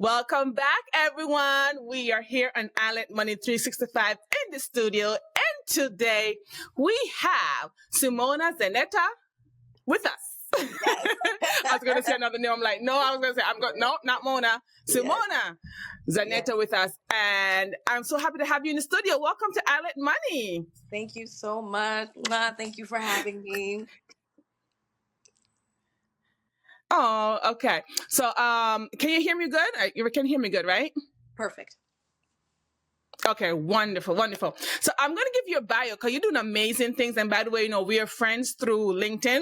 Welcome back, everyone. We are here on Island Money 365 in the studio. And today we have Simona Zanetta with us. Yes. I was going to say another name. I'm like, no, I was going to say, no, not Mona. Simona Zanetta with us. And I'm so happy to have you in the studio. Welcome to Island Money. Thank you so much. Thank you for having me. Oh, okay. So, can you hear me good? You can hear me good, right? Perfect. Okay, wonderful, wonderful. So I'm going to give you a bio because you're doing amazing things. And by the way, we are friends through LinkedIn.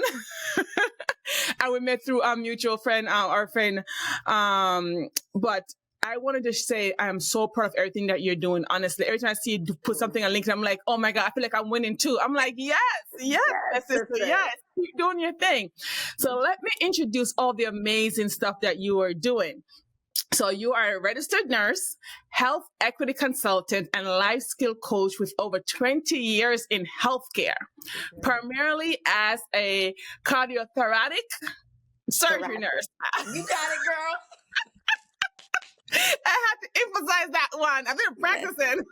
And we met through our mutual friend, our friend. But I wanted to say I am so proud of everything that you're doing. Honestly, every time I see you put something on LinkedIn, I'm like, oh my God, I feel like I'm winning too. I'm like, yes, sister, yes, keep doing your thing. So let me introduce all the amazing stuff that you are doing. So you are a registered nurse, health equity consultant, and life skill coach with over 20 years in healthcare, primarily as a cardiothoracic surgery nurse. You got it, girl. I had to emphasize that one. I've been practicing.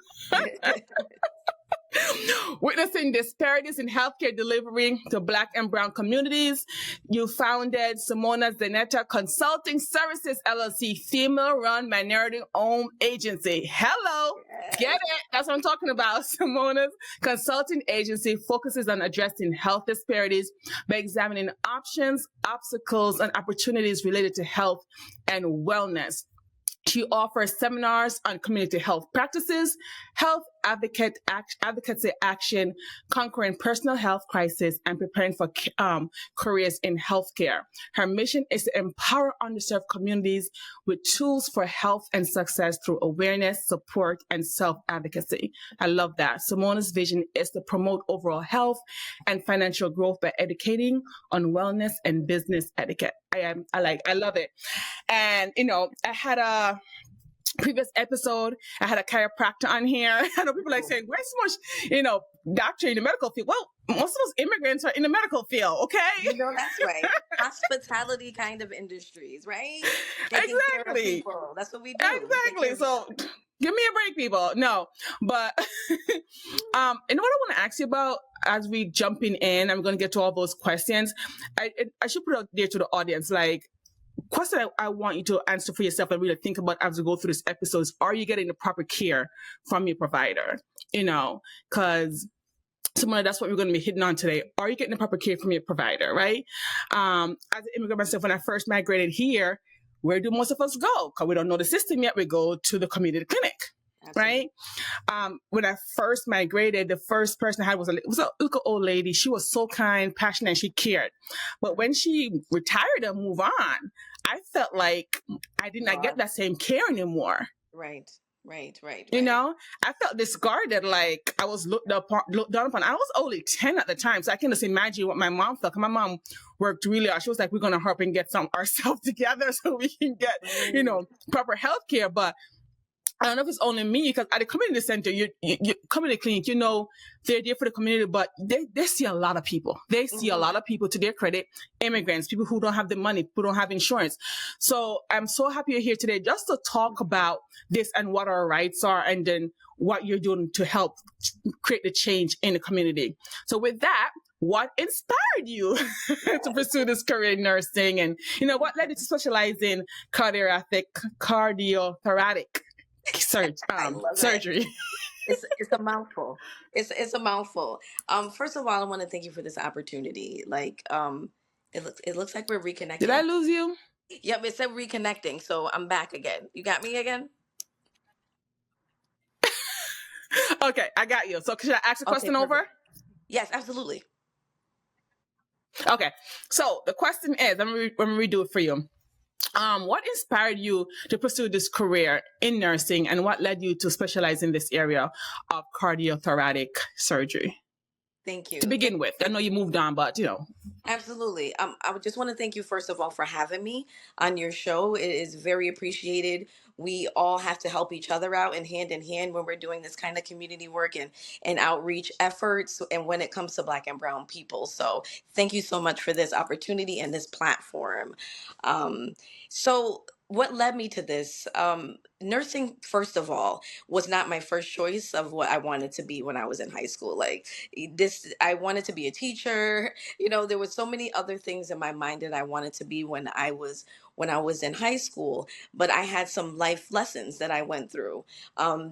Witnessing disparities in healthcare delivery to Black and Brown communities, you founded Simona Zanetta Consulting Services, LLC, female-run, minority-owned agency. Hello. Yes. Get it? That's what I'm talking about. Simona's consulting agency focuses on addressing health disparities by examining options, obstacles, and opportunities related to health and wellness. She offers seminars on community health practices, health advocacy action, conquering personal health crisis, and preparing for careers in healthcare. Her mission is to empower underserved communities with tools for health and success through awareness, support, and self-advocacy. I love that. Simona's vision is to promote overall health and financial growth by educating on wellness and business etiquette. I love it. And, I had a previous episode, I had a chiropractor on here. I know people like saying, where's so much, doctor in the medical field? Well, most of us immigrants are in the medical field, okay? That's right. Hospitality kind of industries, right? Taking care of people. That's what we do. Exactly. So give me a break, people. No, but what I want to ask you about as we jumping in, I'm going to get to all those questions. I should put out there to the audience, like, question I want you to answer for yourself and really think about as we go through this episode is, are you getting the proper care from your provider? Because Simona, that's what we're going to be hitting on today. Are you getting the proper care from your provider, right? As an immigrant myself, when I first migrated here, where do most of us go? Because we don't know the system yet. We go to the community clinic. Absolutely. Right? When I first migrated, the first person I had was a little old lady. She was so kind, passionate, and she cared. But when she retired and moved on, I felt like I did not get that same care anymore. Right. I felt discarded, like I was looked down upon. I was only 10 at the time, so I can just imagine what my mom felt. My mom worked really hard. She was like, we're going to help and get ourselves together so we can get, proper health care. But I don't know if it's only me, because at the community center, you community clinic, they're there for the community, but they see a lot of people. They see a lot of people, to their credit, immigrants, people who don't have the money, who don't have insurance. So I'm so happy you're here today just to talk about this and what our rights are, and then what you're doing to help create the change in the community. So with that, what inspired you to pursue this career in nursing? And, what led you to specialize in cardiothoracic surgery? It's a mouthful. It's a mouthful. First of all, I want to thank you for this opportunity. Like, it looks like we're reconnecting. Did I lose you? Yep, it said reconnecting, so I'm back again. You got me again? Okay, I got you. So should I ask the question over? Yes, absolutely. Okay, so the question is, let me redo it for you. What inspired you to pursue this career in nursing, and what led you to specialize in this area of cardiothoracic surgery? Thank you. To begin with, I know you moved on, but Absolutely. I would just want to thank you, first of all, for having me on your show. It is very appreciated. We all have to help each other out and hand in hand when we're doing this kind of community work and outreach efforts, and when it comes to Black and Brown people. So thank you so much for this opportunity and this platform. So what led me to this, nursing, first of all, was not my first choice of what I wanted to be when I was in high school. Like, this, I wanted to be a teacher. There was so many other things in my mind that I wanted to be when I was in high school. But I had some life lessons that I went through,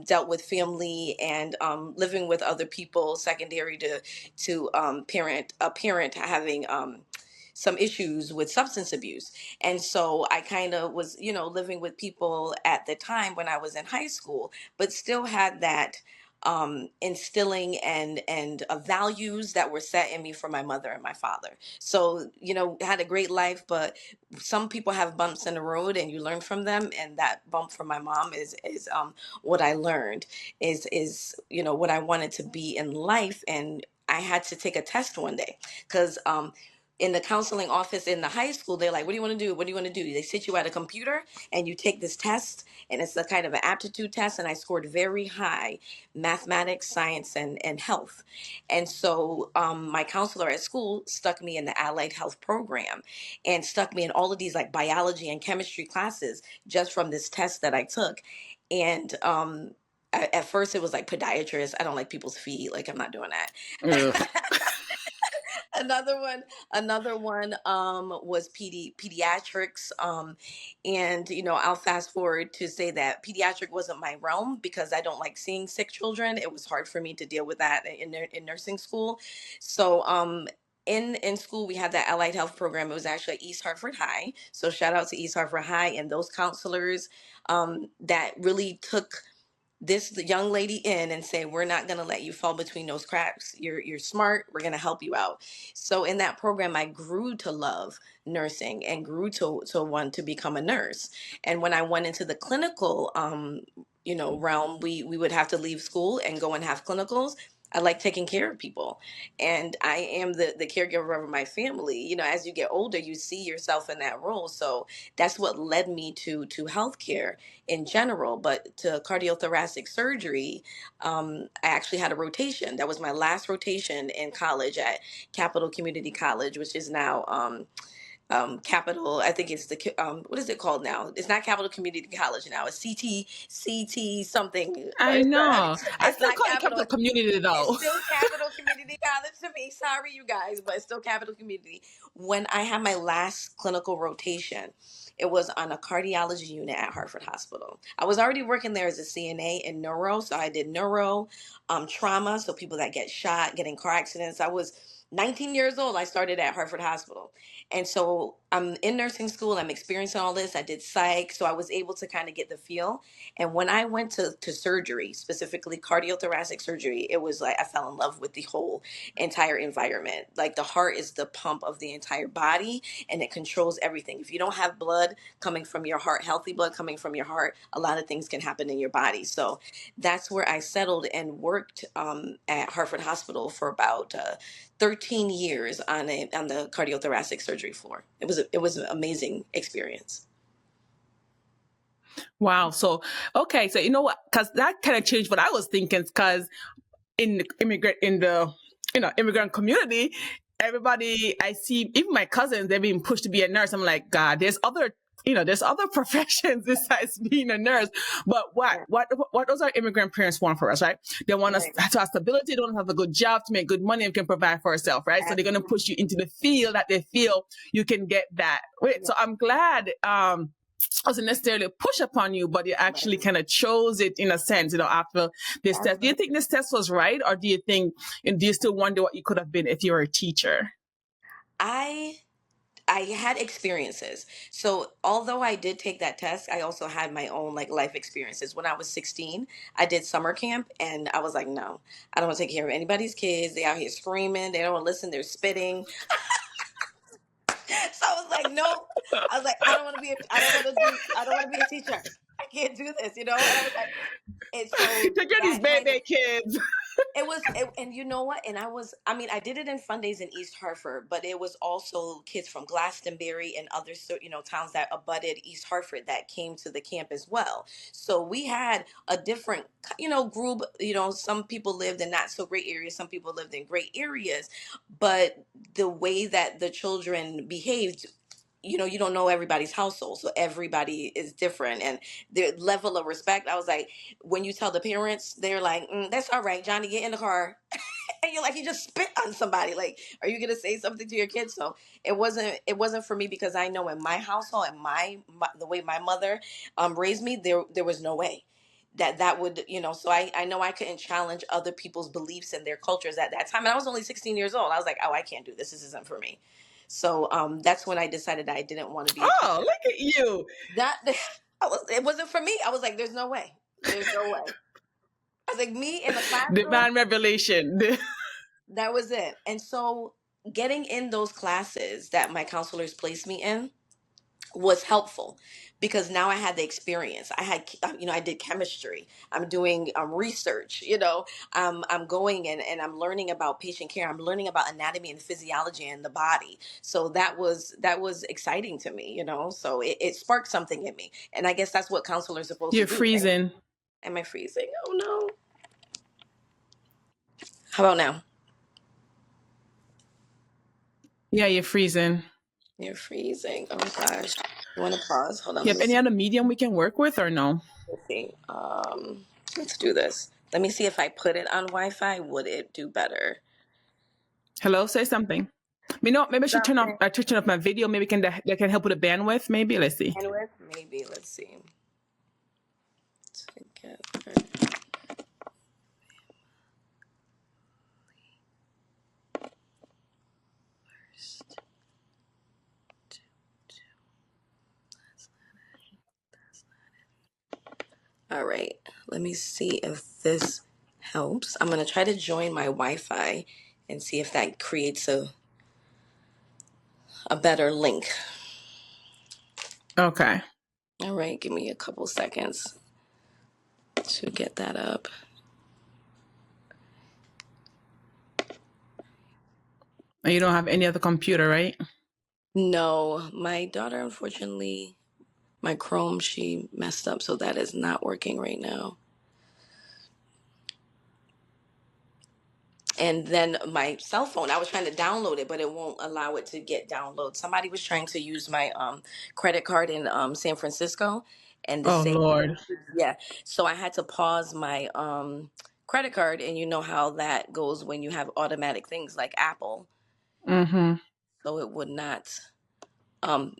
dealt with family and living with other people, secondary to a parent having some issues with substance abuse. And so I kind of was, living with people at the time when I was in high school, but still had that instilling and values that were set in me from my mother and my father. So, had a great life, but some people have bumps in the road and you learn from them. And that bump from my mom is what I learned is what I wanted to be in life. And I had to take a test one day because in the counseling office in the high school, they're like, what do you want to do? What do you want to do? They sit you at a computer and you take this test, and it's a kind of an aptitude test. And I scored very high mathematics, science, and health. And so my counselor at school stuck me in the allied health program and stuck me in all of these like biology and chemistry classes just from this test that I took. And at first it was like podiatrist. I don't like people's feet. Like, I'm not doing Ugh. that. Another one was pediatrics. And I'll fast forward to say that pediatric wasn't my realm because I don't like seeing sick children. It was hard for me to deal with that in nursing school. So in school we had that allied health program. It was actually at East Hartford High, so shout out to East Hartford High and those counselors that really took this young lady in and say, we're not going to let you fall between those cracks. You're smart. We're going to help you out. So in that program, I grew to love nursing and grew to want to become a nurse. And when I went into the clinical realm, we would have to leave school and go and have clinicals. I like taking care of people, and I am the caregiver of my family. As you get older, you see yourself in that role. So that's what led me to healthcare in general. But to cardiothoracic surgery, I actually had a rotation. That was my last rotation in college at Capital Community College, which is now Capital. I think it's what is it called now? It's not Capital Community College now. It's CT something. But I know. I it's still not call it Capital. capital community It's though. still Capital Community College to me. Sorry, you guys, but it's still Capital Community. When I had my last clinical rotation, it was on a cardiology unit at Hartford Hospital. I was already working there as a CNA in neuro, so I did neuro, trauma, so people that get shot, get in car accidents. I was 19 years old. I started at Hartford Hospital. And so I'm in nursing school. I'm experiencing all this. I did psych, so I was able to kind of get the feel. And when I went to surgery, specifically cardiothoracic surgery, it was like I fell in love with the whole entire environment. Like, the heart is the pump of the entire body and it controls everything. If you don't have blood coming from your heart, healthy blood coming from your heart, a lot of things can happen in your body. So that's where I settled and worked at Hartford Hospital for about 13 years on the cardiothoracic surgery floor. It was an amazing experience. Wow. So, okay. So, you know what? Because that kind of changed what I was thinking. Because in the immigrant community, everybody I see, even my cousins, they're being pushed to be a nurse. I'm like, God, there's other professions besides being a nurse. But Yeah. what does our immigrant parents want for us, right? They want us Right. to have stability, they want to have a good job to make good money and can provide for ourselves, right? So they're going to Absolutely. push you into the field that they feel you can get that. Wait, Yeah. so I'm glad wasn't necessarily a push upon you, but you actually Right. kind of chose it in a sense, after this test. Do you think this test was right? Or do you still wonder what you could have been if you were a teacher? I I had experiences. So although I did take that test, I also had my own like life experiences. When I was 16, I did summer camp and I was like, no, I don't want to take care of anybody's kids. They out here screaming. They don't want to listen. They're spitting. So I was like, nope. I was like, I don't want to be a teacher. I can't do this, And I was like, and so Take care of these that kind of, baby kids. and you know what? And I mean, I did it in fun days in East Hartford, but it was also kids from Glastonbury and other, towns that abutted East Hartford that came to the camp as well. So we had a different, group. Some people lived in not so great areas, some people lived in great areas, but the way that the children behaved you know, you don't know everybody's household, so everybody is different, and their level of respect. I was like, when you tell the parents, they're like, "That's all right, Johnny, get in the car," and you're like, you just spit on somebody. Like, are you gonna say something to your kids? So it wasn't for me, because I know in my household and my the way my mother raised me, there was no way that would, you know. So I know I couldn't challenge other people's beliefs and their cultures at that time, and I was only 16 years old. I was like, oh, I can't do this. This isn't for me. So that's when I decided that I didn't want to be a teacher. Oh, look at you. That it wasn't for me. I was like, there's no way. There's no way. I was like, me in the classroom, Divine revelation. that was it. And so getting in those classes that my counselors placed me in was helpful, because now I had the experience. I had, you know, I did chemistry. I'm doing research. You know, I'm going and I'm learning about patient care. I'm learning about anatomy and physiology in the body. So that was exciting to me. You know, so it sparked something in me, and I guess that's what counselors are supposed to You're do. Right? freezing. Am I freezing? Oh no. How about now? Yeah, you're freezing. You're freezing. Oh gosh. You want to pause? Hold on. You Let have me any see. other medium we can work with or no? Let's see. Let's do this. Let me see if I put it on Wi-Fi. Would it do better? Hello, say something. You know, maybe I should Something. turn off my video. Maybe that can help with the bandwidth. Maybe let's see. Bandwidth? Maybe. Let's see. Together. First. All right. Let me see if this helps. I'm going to try to join my Wi-Fi and see if that creates a better link. Okay. All right. Give me a couple seconds to get that up. And you don't have any other computer, right? No, my daughter, unfortunately, my Chrome, she messed up, so that is not working right now. And then my cell phone, I was trying to download it, but it won't allow it to get download. Somebody was trying to use my credit card in San Francisco, and the Oh same, Lord. yeah. So I had to pause my credit card, and you know how that goes when you have automatic things like Apple. Mm-hmm. So it would not.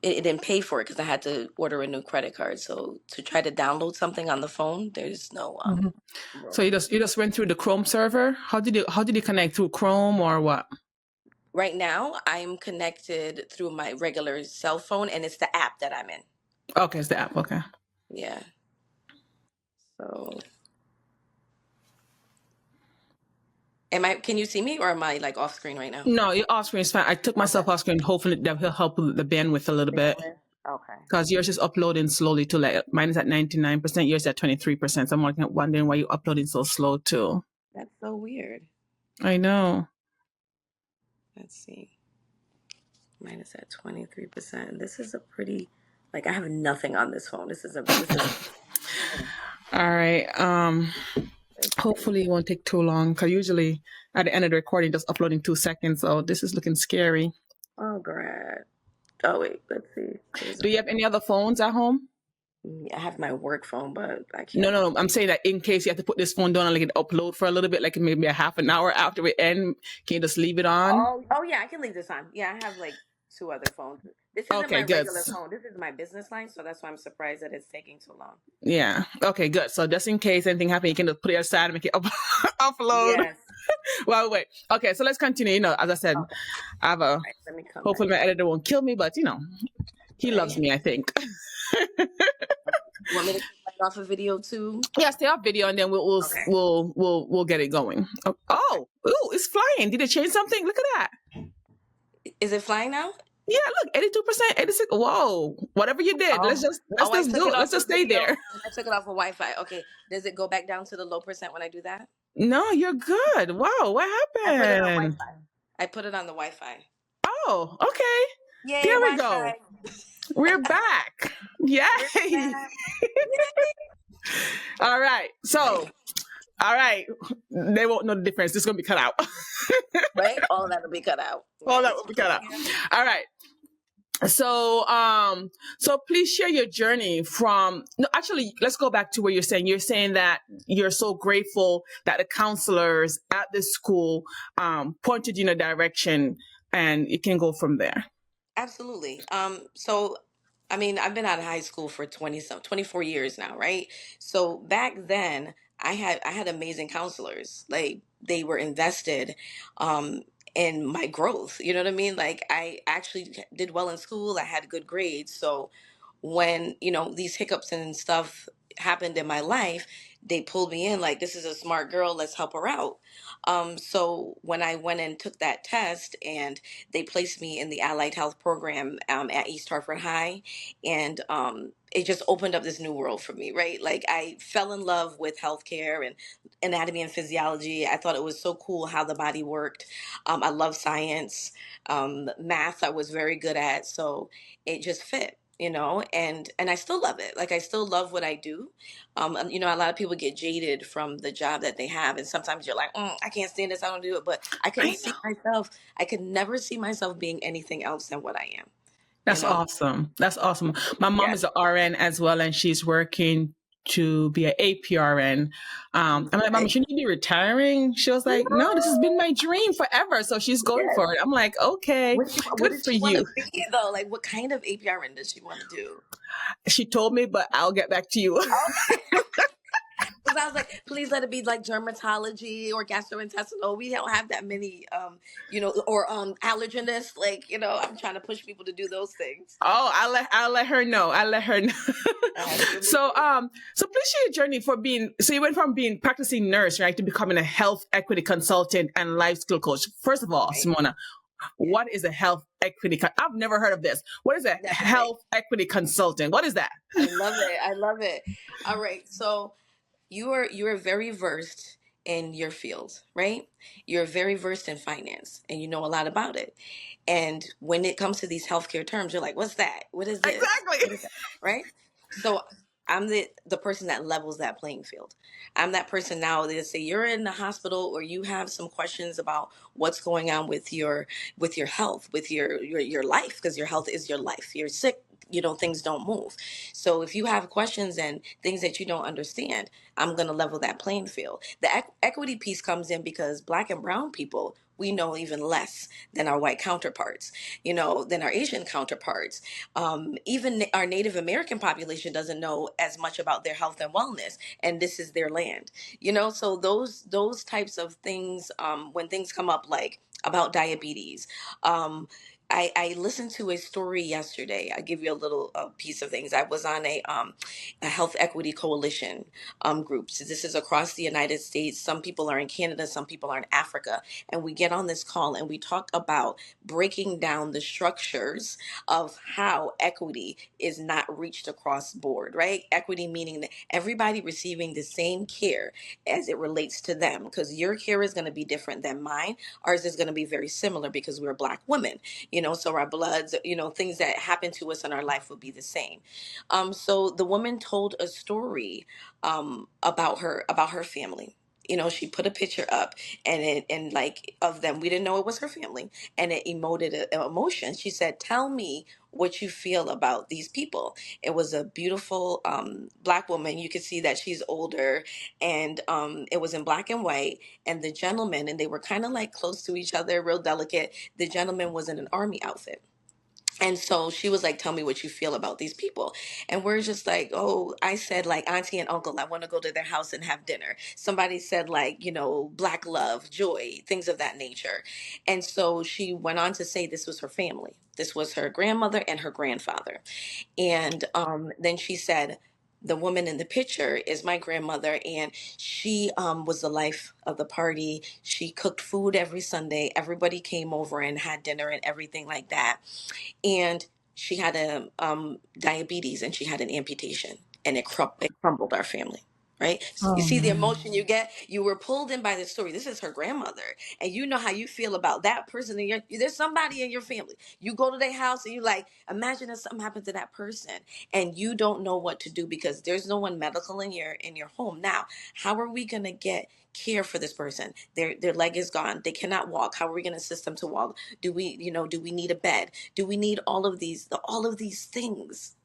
It didn't pay for it because I had to order a new credit card. So to try to download something on the phone, there's no Mm-hmm. So room. you just went through the Chrome server. How did you connect through Chrome or what? Right now, I'm connected through my regular cell phone, and it's the app that I'm in. Okay, it's the app. Okay. Yeah. So, can you see me, or am I like off screen right now? No, your off screen is fine. I took myself Okay. off screen. Hopefully that will help with the bandwidth a little bit. Okay. Because yours is uploading slowly too. Like mine is at 99%, yours at 23%. So I'm wondering why you're uploading so slow too. That's so weird. I know. Let's see. Mine is at 23%. This is a pretty, like, I have nothing on this phone. This is All right. Hopefully it won't take too long. Because usually at the end of the recording, just uploading 2 seconds. So this is looking scary. Oh, great. Oh, wait. Let's see. Do you have any other phones at home? I have my work phone, but I can't. No. I'm saying that in case you have to put this phone down and like it upload for a little bit, like maybe a half an hour after we end, can you just leave it on? Oh yeah, I can leave this on. Yeah, I have like 2 other phones. This isn't Okay, my good. regular phone. This is my business line, so that's why I'm surprised that it's taking so long. Yeah. Okay, good. So just in case anything happens, you can just put it aside and make it upload. Yes. Well, wait. Okay, so let's continue. You know, as I said, Okay. I have a. Right, let me come Hopefully, back. my editor won't kill me, but you know, he loves me. I think. You want me to take off a video too? Yeah, stay off video, and then Okay. we'll get it going. Oh, ooh, it's flying! Did it change something? Look at that. Is it flying now? Yeah, look, 82%, 86. Whoa, whatever you did, let's just do it. Let's just stay there. I took it off of Wi-Fi. Okay. Does it go back down to the low percent when I do that? No, you're good. Wow, what I put it on happened? Wi-Fi. I put it on the Wi-Fi. Oh, okay. Yay, There we Wi-Fi. go. We're back. Yay. All right. So, all right. They won't know the difference. This is going to be cut out. Right? All that will be cut out. All that will be cut out. All right. So please share your journey from, no, actually, let's go back to where you're saying that you're so grateful that the counselors at the school, pointed you in a direction, and you can go from there. Absolutely. So I mean, I've been out of high school for 24 years now, right? So back then, I had amazing counselors. Like they were invested um in my growth. You know what I mean? Like I actually did well in school. I had good grades. So when, these hiccups and stuff happened in my life, they pulled me in like, this is a smart girl, let's help her out. So when I went and took that test, and they placed me in the allied health program at East Hartford High, and it just opened up this new world for me, right? Like I fell in love with healthcare and anatomy and physiology. I thought it was so cool how the body worked. I love science. Math I was very good at, so it just fit, and I still love it. Like I still love what I do. A lot of people get jaded from the job that they have, and sometimes you're like, I can't stand this, I don't do it. But I know. I could never see myself being anything else than what I am, you That's know? awesome. That's awesome. My mom Yeah. is an RN as well, and she's working to be an APRN. I'm like, Mom, Okay. shouldn't you be retiring? She was like, No, this has been my dream forever. So she's going Yes. for it. I'm like, okay, What good does for she want to you. be though? Like what kind of APRN does she want to do? She told me, but I'll get back to you. Because I was like, please let it be like dermatology or gastrointestinal. We don't have that many, or allergenists. Like, I'm trying to push people to do those things. Oh, I'll let her know. I'll let her know. so Absolutely. so please share your journey for being, so you went from being practicing nurse, right, to becoming a health equity consultant and life skill coach. First of all, Right. Simona, what is a health equity? I've never heard of this. What is a That's okay. health equity consultant? What is that? I love it. I love it. All right. So you are very versed in your field, right? You're very versed in finance and you know a lot about it. And when it comes to these healthcare terms, you're like, what's that? What is this? Exactly. What is that? Right? So I'm the person that levels that playing field. I'm that person now that say you're in the hospital or you have some questions about what's going on with your health, with your life, because your health is your life. You're sick, things don't move. So if you have questions and things that you don't understand, I'm going to level that playing field. The equity piece comes in because black and brown people, we know even less than our white counterparts, than our Asian counterparts. Even our Native American population doesn't know as much about their health and wellness, and this is their land. So those types of things, when things come up like about diabetes, I listened to a story yesterday. I give you a little piece of things. I was on a health equity coalition group. So this is across the United States. Some people are in Canada, some people are in Africa, and we get on this call and we talk about breaking down the structures of how equity is not reached across board. Right? Equity meaning that everybody receiving the same care as it relates to them, because your care is going to be different than mine. Ours is going to be very similar because we're Black women, so our bloods, things that happen to us in our life would be the same. So the woman told a story about her family. She put a picture up, and like of them. We didn't know it was her family, and it emoted an emotion. She said, "Tell me what you feel about these people." It was a beautiful Black woman. You could see that she's older, and it was in black and white. And the gentleman, and they were kind of like close to each other, real delicate. The gentleman was in an army outfit. And so she was like, "Tell me what you feel about these people." And we're just like, "Oh," I said, like, auntie and uncle, I want to go to their house and have dinner. Somebody said, like, black love, joy, things of that nature. And so she went on to say this was her family. This was her grandmother and her grandfather. And then she said, the woman in the picture is my grandmother, and she was the life of the party. She cooked food every Sunday. Everybody came over and had dinner and everything like that. And she had a diabetes, and she had an amputation, and it crumbled our family. right? So you Oh see the man. emotion you get. You were pulled in by the story. This is her grandmother, and you know how you feel about that person. There's somebody in your family. You go to their house and you like, imagine if something happened to that person, and you don't know what to do because there's no one medical in your home. Now, how are we gonna get care for this person? Their leg is gone. They cannot walk. How are we gonna assist them to walk? Do we need a bed? Do we need all of these things?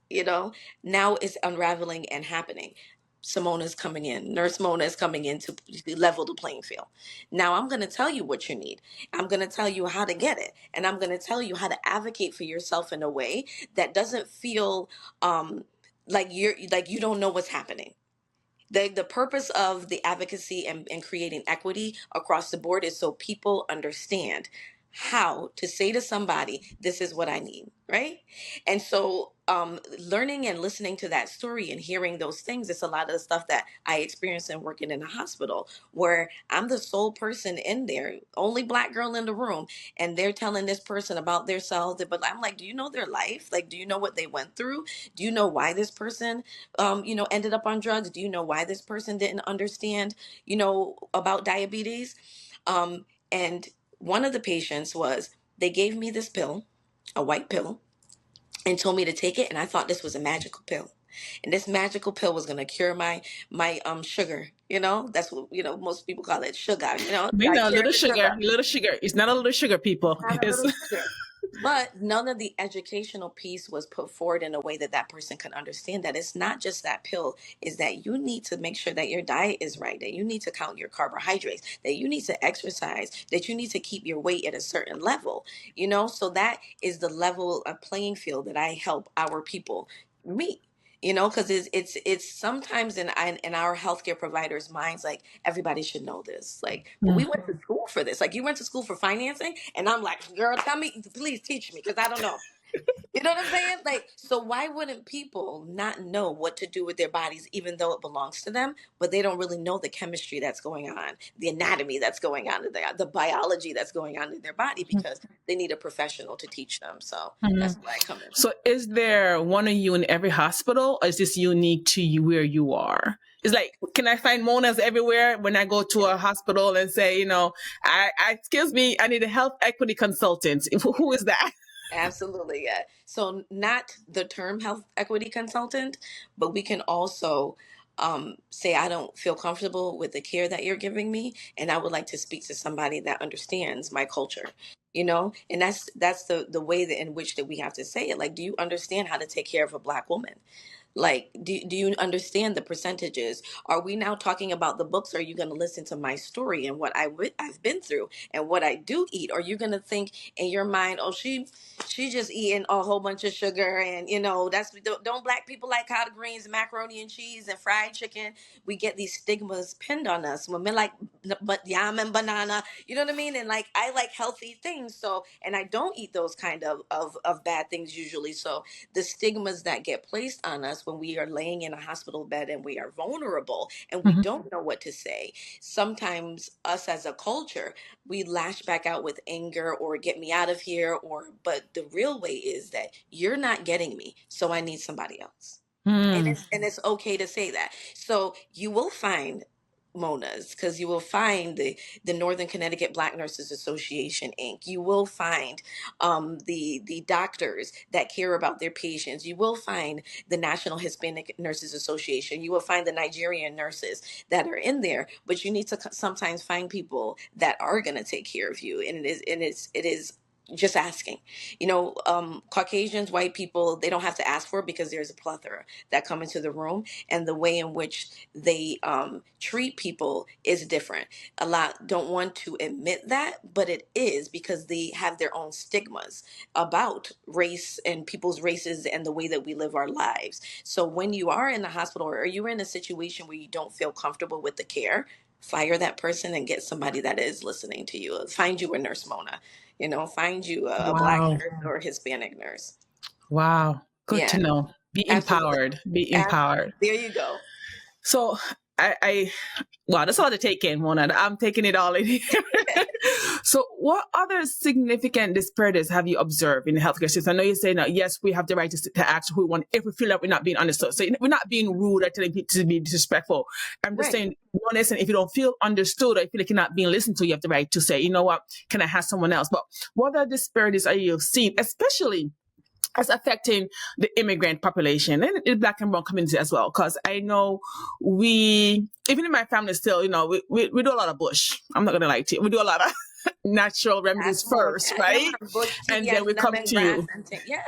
Now it's unraveling and happening. Simona's coming in. Nurse Mona is coming in to level the playing field. Now I'm going to tell you what you need. I'm going to tell you how to get it. And I'm going to tell you how to advocate for yourself in a way that doesn't feel like you don't know what's happening. The purpose of the advocacy and creating equity across the board is so people understand how to say to somebody, this is what I need, right? And so learning and listening to that story and hearing those things, it's a lot of the stuff that I experienced in working in a hospital where I'm the sole person in there, only Black girl in the room, and they're telling this person about themselves. But I'm like, do you know their life? Like, do you know what they went through? Do you know why this person ended up on drugs? Do you know why this person didn't understand, about diabetes? And one of the patients they gave me this pill, a white pill, and told me to take it. And I thought this was a magical pill. And this magical pill was going to cure my sugar. That's what, most people call it sugar, We like know cure little the sugar. sugar, little sugar. It's not a little sugar, people. Not a It's little sugar. But none of the educational piece was put forward in a way that that person could understand that it's not just that pill, is that you need to make sure that your diet is right, that you need to count your carbohydrates, that you need to exercise, that you need to keep your weight at a certain level, so that is the level of playing field that I help our people meet. Because it's sometimes in our healthcare providers' minds, like everybody should know this. Like, but we went to school for this. Like, you went to school for financing, and I'm like, girl, tell me, please teach me, because I don't know. You know what I'm saying? Like, so why wouldn't people not know what to do with their bodies, even though it belongs to them, but they don't really know the chemistry that's going on, the anatomy that's going on, the biology that's going on in their body, because they need a professional to teach them. So that's where I come in. So is there one of you in every hospital, or is this unique to you where you are? It's like, can I find Monas everywhere when I go to a hospital and say, excuse me, I need a health equity consultant? Who is that? Absolutely, yeah. So not the term health equity consultant, but we can also say, I don't feel comfortable with the care that you're giving me, and I would like to speak to somebody that understands my culture. And that's the way that in which that we have to say it. Like, do you understand how to take care of a Black woman? Like, do you understand the percentages? Are we now talking about the books? Or are you going to listen to my story and what I've been through and what I do eat? Or are you going to think in your mind, oh, she just eating a whole bunch of sugar, and that's, don't Black people like collard greens, macaroni and cheese, and fried chicken? We get these stigmas pinned on us. Women like but yam and banana, you know what I mean? And like, I like healthy things, so, and I don't eat those kind of bad things usually. So the stigmas that get placed on us when we are laying in a hospital bed and we are vulnerable and we don't know what to say, sometimes us as a culture, we lash back out with anger or get me out of here, but the real way is that you're not getting me, so I need somebody else. And it's okay to say that. So you will find Monas, because you will find the Northern Connecticut Black Nurses Association Inc. You will find the doctors that care about their patients. You will find the National Hispanic Nurses Association. You will find the Nigerian nurses that are in there. But you need to sometimes find people that are going to take care of you, and it is just asking. Caucasians, white people, they don't have to ask for it because there's a plethora that come into the room, and the way in which they treat people is different. A lot don't want to admit that, but it is because they have their own stigmas about race and people's races and the way that we live our lives. So when you are in the hospital, or you're in a situation where you don't feel comfortable with the care, fire that person and get somebody that is listening to you. Find you a Nurse Mona, find you a Black Wow. nurse or a Hispanic nurse. Wow. Good Yeah, to know. Be absolutely. empowered. Be Ab- empowered. there you go. So I wow, that's a lot to take in, Mona. I'm taking it all in here. So, what other significant disparities have you observed in the healthcare system? I know you're saying that yes, we have the right to ask who we want if we feel that we're not being understood. So, we're not being rude or telling people to be disrespectful. I'm just Right. saying, honest, and if you don't feel understood or you feel like you're not being listened to, you have the right to say, you know what, can I have someone else? But what other disparities are you seeing, especially as affecting the immigrant population and the Black and brown community as well? Because I know even in my family still, we do a lot of bush. I'm not going to lie to you. We do a lot of natural remedies That's what first, I am. right? Bush tea, And then yes, we come to lemongrass you. and tea. Yeah,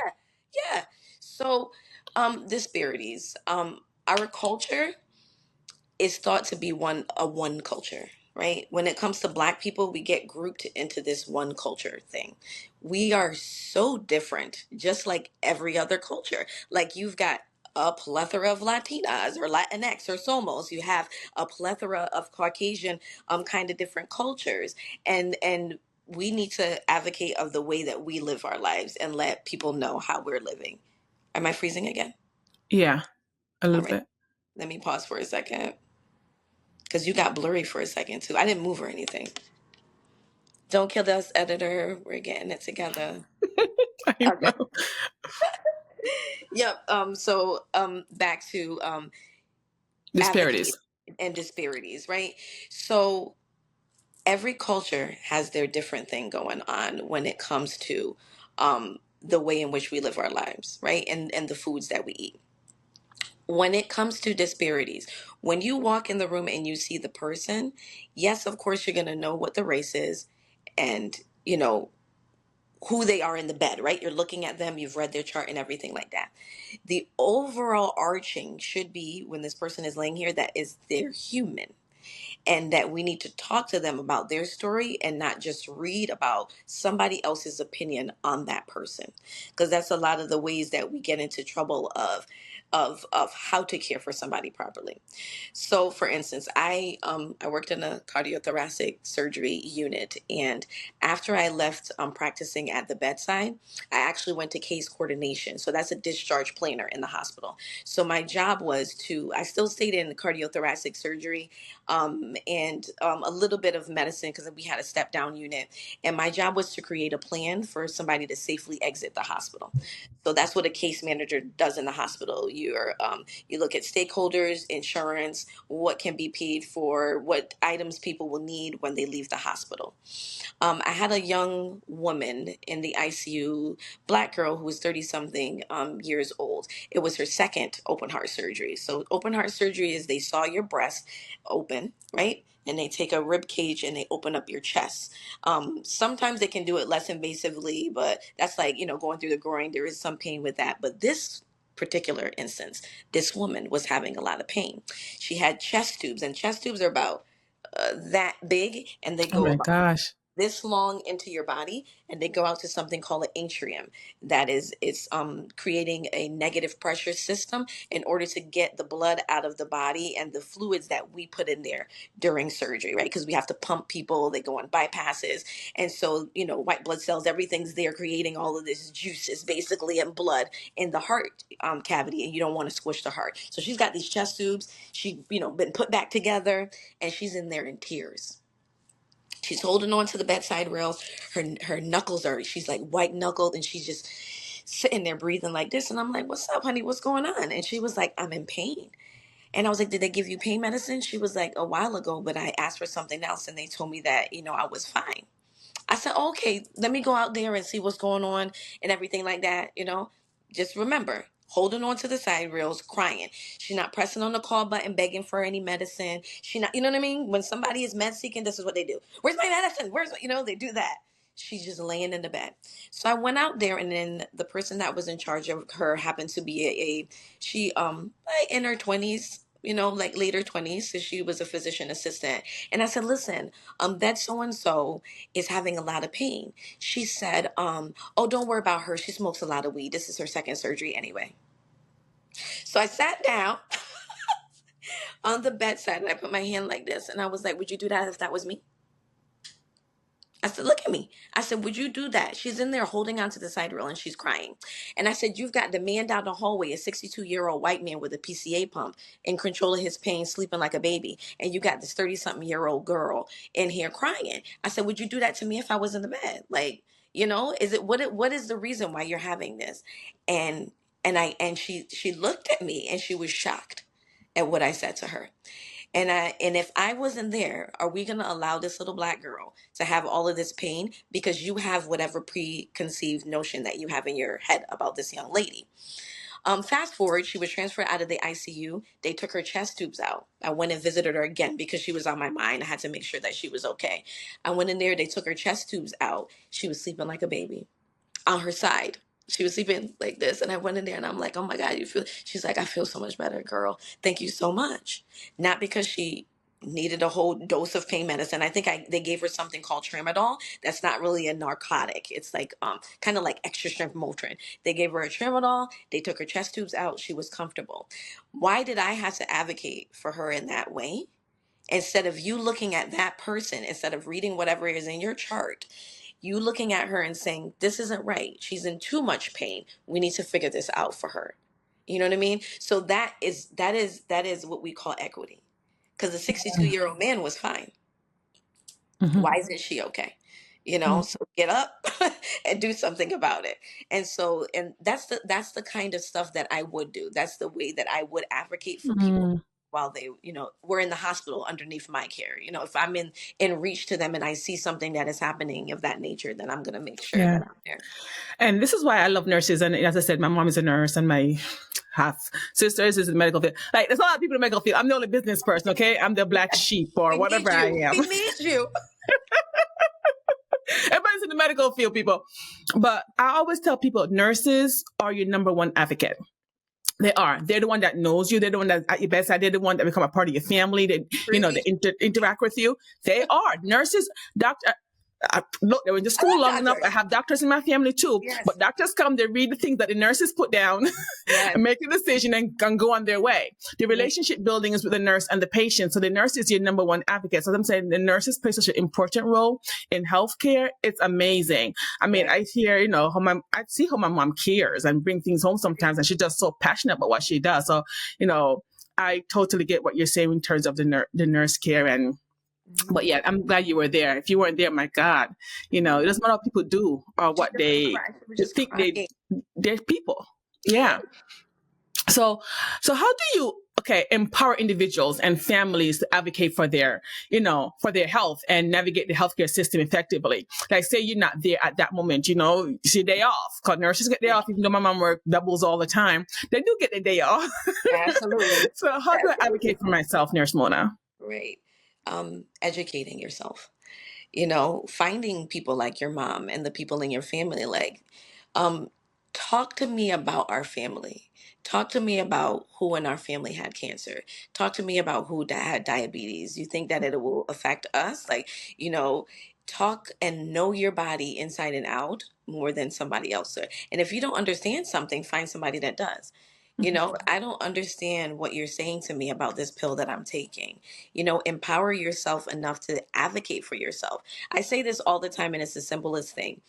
yeah. So, disparities. Our culture is thought to be one culture, right? When it comes to Black people, we get grouped into this one culture thing. We are so different, just like every other culture. Like you've got a plethora of Latinas or Latinx or Somos. You have a plethora of Caucasian kind of different cultures. And we need to advocate of the way that we live our lives and let people know how we're living. Am I freezing again? Yeah, a All little right. bit. Let me pause for a second. Because you got blurry for a second too. I didn't move or anything. Don't kill us, editor. We're getting it together. I Okay. know. Yep. Back to advocate Disparities. and disparities, right? So every culture has their different thing going on when it comes to the way in which we live our lives, right? And the foods that we eat. When it comes to disparities, when you walk in the room and you see the person, yes, of course, you're going to know what the race is and, who they are in the bed, right? You're looking at them, you've read their chart and everything like that. The overall arching should be when this person is laying here that is they're human and that we need to talk to them about their story and not just read about somebody else's opinion on that person, because that's a lot of the ways that we get into trouble of how to care for somebody properly. So, for instance, I worked in a cardiothoracic surgery unit, and after I left practicing at the bedside, I actually went to case coordination. So that's a discharge planner in the hospital. So my job was I still stayed in cardiothoracic surgery, and a little bit of medicine because we had a step down unit. And my job was to create a plan for somebody to safely exit the hospital. So that's what a case manager does in the hospital. You look at stakeholders, insurance, what can be paid for, what items people will need when they leave the hospital. I had a young woman in the ICU, Black girl who was 30 something years old. It was her second open heart surgery. So, open heart surgery is they saw your breast open, right? And they take a rib cage and they open up your chest. Sometimes they can do it less invasively, but that's like, going through the groin. There is some pain with that. But this particular instance, this woman was having a lot of pain. She had chest tubes, and chest tubes are about that big, and they Oh go my about gosh. this long into your body, and they go out to something called an atrium. That is, it's creating a negative pressure system in order to get the blood out of the body and the fluids that we put in there during surgery, right? Because we have to pump people, they go on bypasses, and so white blood cells, everything's there creating all of this juices basically and blood in the heart cavity, and you don't want to squish the heart. So she's got these chest tubes, she been put back together, and she's in there in tears. She's holding on to the bedside rails. Her knuckles she's like white knuckled, and she's just sitting there breathing like this. And I'm like, "What's up, honey? What's going on?" And she was like, "I'm in pain." And I was like, "Did they give you pain medicine?" She was like, "A while ago, but I asked for something else, and they told me that I was fine." I said, "Okay, let me go out there and see what's going on and everything like that, Just remember, holding on to the side rails, crying. She's not pressing on the call button, begging for any medicine. She not, you know what I mean? When somebody is med seeking, this is what they do. Where's my medicine? They do that. She's just laying in the bed. So I went out there, and then the person that was in charge of her happened to be she like in her 20s, like later 20s. So she was a physician assistant. And I said, "Listen, that so and so is having a lot of pain." She said, "Oh, don't worry about her. She smokes a lot of weed. This is her second surgery anyway." So I sat down on the bedside and I put my hand like this, and I was like, "Would you do that if that was me?" I said, look at me. I said, would you do that? She's in there holding onto the side rail and she's crying. And I said, you've got the man down the hallway, a 62-year-old white man with a PCA pump in control of his pain, sleeping like a baby. And you got this 30-something-year-old girl in here crying. I said, would you do that to me if I was in the bed? Like, is it what is the reason why you're having this? And she looked at me and she was shocked at what I said to her. And if I wasn't there, are we going to allow this little black girl to have all of this pain because you have whatever preconceived notion that you have in your head about this young lady? Fast forward, she was transferred out of the ICU. They took her chest tubes out. I went and visited her again because she was on my mind. I had to make sure that she was okay. I went in there. They took her chest tubes out. She was sleeping like a baby on her side. She was sleeping like this. And I went in there and I'm like, oh my God, you feel, she's like, I feel so much better, girl. Thank you so much. Not because she needed a whole dose of pain medicine. I think they gave her something called tramadol. That's not really a narcotic. It's like kind of like extra strength Motrin. They gave her a tramadol. They took her chest tubes out. She was comfortable. Why did I have to advocate for her in that way? Instead of you looking at that person, instead of reading whatever is in your chart, you looking at her and saying, this isn't right. She's in too much pain. We need to figure this out for her. You know what I mean? So that is what we call equity. Because the 62-year-old man was fine. Mm-hmm. Why isn't she okay? Mm-hmm. So get up and do something about it. And that's the kind of stuff that I would do. That's the way that I would advocate for people while they, were in the hospital underneath my care. If I'm in reach to them and I see something that is happening of that nature, then I'm going to make sure that I'm there. And this is why I love nurses. And as I said, my mom is a nurse and my half sisters is in the medical field. Like, there's a lot of people in the medical field. I'm the only business person, okay? I'm the black sheep or whatever I am. We need you. Everybody's in the medical field, people. But I always tell people, nurses are your number one advocate. They are. They're the one that knows you. They're the one that's at your bedside. They're the one that become a part of your family. They, they interact with you. They are. Nurses, doctor. Look, they were in the school long enough. I have doctors in my family too. Yes. But doctors come, they read the things that the nurses put down and make a decision and go on their way. The relationship building is with the nurse and the patient. So the nurse is your number one advocate. So I'm saying the nurses play such an important role in healthcare. It's amazing. I mean, I hear, I see how my mom cares and bring things home sometimes, and she's just so passionate about what she does. So, I totally get what you're saying in terms of the nurse care. And but yeah, I'm glad you were there. If you weren't there, my God, it doesn't matter what people do or what they think they're people. Yeah. So how do you, empower individuals and families to advocate for their health and navigate the healthcare system effectively? Like, say you're not there at that moment, it's your day off, because nurses get day off. Even though my mom works doubles all the time, they do get the day off. Absolutely. So how do I advocate for myself, Nurse Mona? Right. Educating yourself, finding people like your mom and the people in your family, like, talk to me about our family. Talk to me about who in our family had cancer. Talk to me about who had diabetes. You think that it will affect us? Like, talk and know your body inside and out more than somebody else. And if you don't understand something, find somebody that does. I don't understand what you're saying to me about this pill that I'm taking. Empower yourself enough to advocate for yourself. I say this all the time, and it's the simplest thing.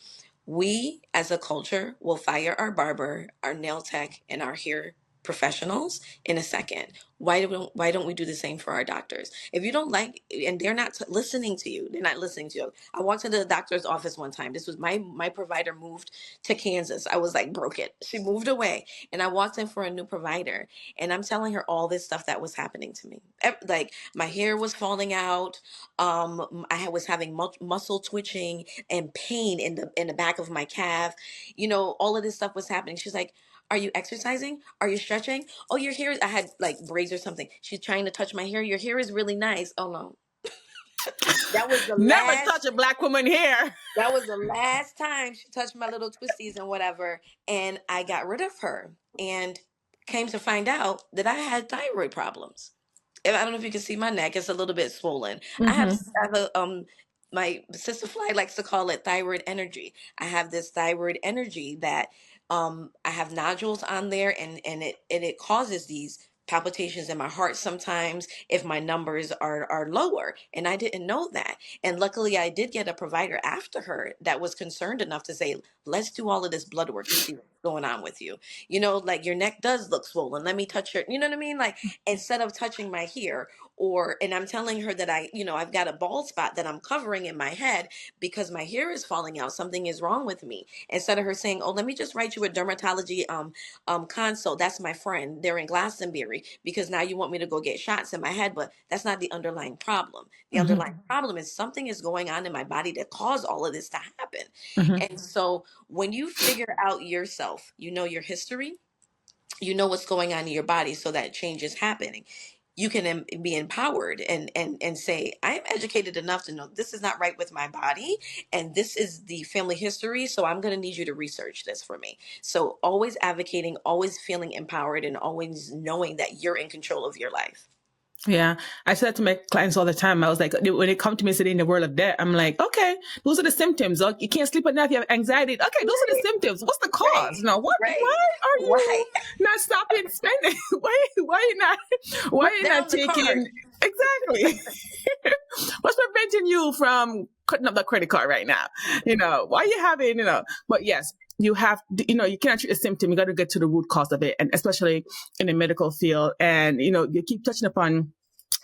We, as a culture, will fire our barber, our nail tech, and our hair professionals in a second. Why don't we do the same for our doctors? If you don't like, and they're not listening to you, they're not listening to you. I walked into the doctor's office one time. This was my provider moved to Kansas. I was like broken. She moved away, and I walked in for a new provider, and I'm telling her all this stuff that was happening to me. Like, my hair was falling out. I was having muscle twitching and pain in the back of my calf. All of this stuff was happening. She's like, are you exercising? Are you stretching? Oh, your hair, I had like braids or something. She's trying to touch my hair. Your hair is really nice. Oh no. That was the never touch a black woman hair. That was the last time she touched my little twisties and whatever. And I got rid of her and came to find out that I had thyroid problems. I don't know if you can see my neck. It's a little bit swollen. Mm-hmm. I have a, my sister Fly likes to call it thyroid energy. I have this thyroid energy that I have nodules on there, and it causes these palpitations in my heart sometimes if my numbers are lower. And I didn't know that. And luckily, I did get a provider after her that was concerned enough to say, let's do all of this blood work to see what's going on with you. Like your neck does look swollen. Let me touch your, you know what I mean? Like instead of touching my hair, and I'm telling her that I've got a bald spot that I'm covering in my head because my hair is falling out. Something is wrong with me. Instead of her saying, oh, let me just write you a dermatology consult. That's my friend. They're in Glastonbury because now you want me to go get shots in my head, but that's not the underlying problem. The underlying problem is something is going on in my body that caused all of this to happen. And so when you figure out yourself, your history, what's going on in your body so that change is happening. You can be empowered and say, I am educated enough to know this is not right with my body, and this is the family history, so I'm going to need you to research this for me. So always advocating, always feeling empowered, and always knowing that you're in control of your life. Yeah, I said to my clients all the time, I was like, when they come to me sitting in the world of debt, I'm like, okay, those are the symptoms. You can't sleep at night, you have anxiety. Okay, those are the symptoms. What's the cause? Now, why are you not stopping spending? why are you not taking, exactly. What's preventing you from cutting up the credit card right now? Why are you having, but yes, you have, you cannot treat a symptom. You got to get to the root cause of it. And especially in the medical field. And, you keep touching upon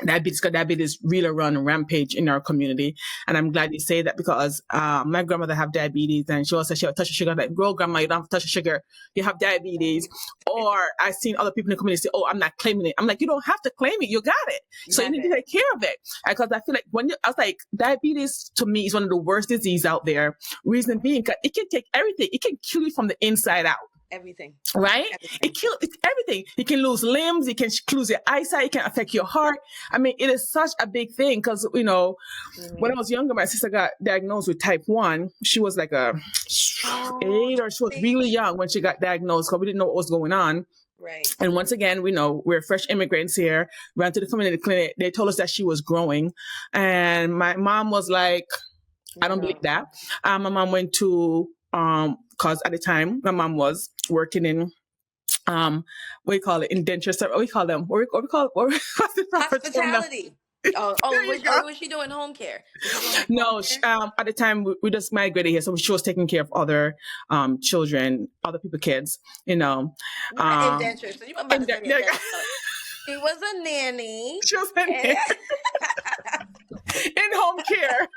diabetes, because diabetes really run rampage in our community. And I'm glad you say that, because my grandmother have diabetes, and she also said she would touch the sugar. I'm like, girl, grandma, you don't have to touch the sugar. You have diabetes. Or I've seen other people in the community say, oh, I'm not claiming it. I'm like, you don't have to claim it. You got it. So you need to take care of it. Because I feel like I was like, diabetes to me is one of the worst diseases out there. Reason being, it can take everything. It can kill you from the inside out. Everything. Right? It's everything. You can lose limbs. You can lose your eyesight. It can affect your heart. I mean, it is such a big thing because, when I was younger, my sister got diagnosed with type 1. She was like 8, or she was really young when she got diagnosed because we didn't know what was going on. Right. And once again, we're fresh immigrants here. Ran to the community clinic. They told us that she was growing. And my mom was like, I don't believe that. My mom went to, cause at the time my mom was working in, what do you call it? Indenture service. What do we call them? What's the proper term now? Hospitality. Was she doing home care? No, at the time we just migrated here, so she was taking care of other children, other people's kids. Indenture. So you about to say indenture. She was a nanny. She was a nanny. In home care.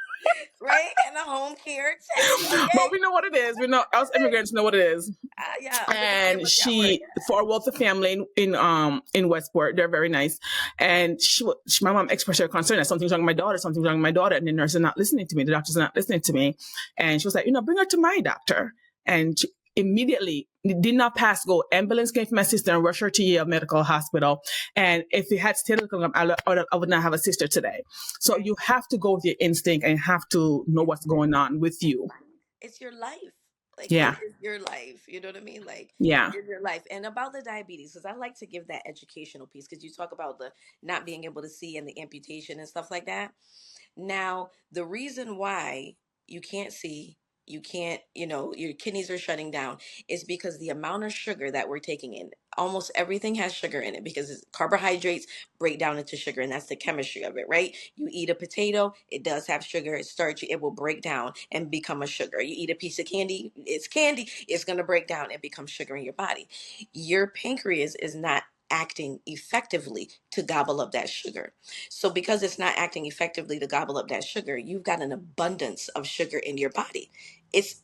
Right? In a home care setting. Okay? But we know what it is. We know, us immigrants know what it is. Yeah. And she, for a wealthy family in Westport, they're very nice. And my mom expressed her concern that something's wrong with my daughter. And the nurse is not listening to me. The doctor's not listening to me. And she was like, bring her to my doctor. And she immediately did not pass go. Ambulance came for my sister and rushed her to Yale Medical Hospital. And if it had stayed, I would not have a sister today. So you have to go with your instinct and have to know what's going on with you. It's your life. Like, yeah. It is your life. You know what I mean? Like, yeah. It's your life. And about the diabetes, because I like to give that educational piece, because you talk about the not being able to see and the amputation and stuff like that. Now, the reason why you can't see, you can't, your kidneys are shutting down, is because the amount of sugar that we're taking in, almost everything has sugar in it, because carbohydrates break down into sugar, and that's the chemistry of it, right? You eat a potato, it does have sugar, it's starchy, it will break down and become a sugar. You eat a piece of candy, it's going to break down and become sugar in your body. Your pancreas is not acting effectively to gobble up that sugar. So because it's not acting effectively to gobble up that sugar, you've got an abundance of sugar in your body. It's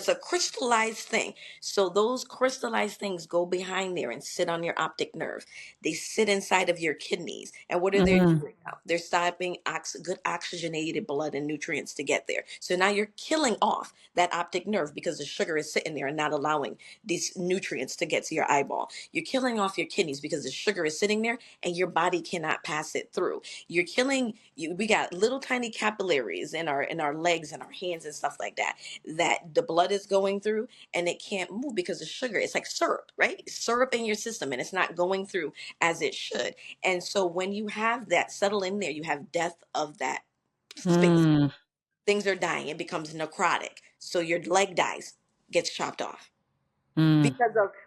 a crystallized thing. So those crystallized things go behind there and sit on your optic nerve. They sit inside of your kidneys. And what are they doing now? They're stopping good oxygenated blood and nutrients to get there. So now you're killing off that optic nerve because the sugar is sitting there and not allowing these nutrients to get to your eyeball. You're killing off your kidneys because the sugar is sitting there and your body cannot pass it through. We got little tiny capillaries in our legs and our hands and stuff like that the blood is going through, and it can't move because the sugar, it's like syrup, right? Syrup in your system, and it's not going through as it should. And so when you have that settle in there, you have death of that space. Things are dying. It becomes necrotic. So your leg dies, gets chopped off.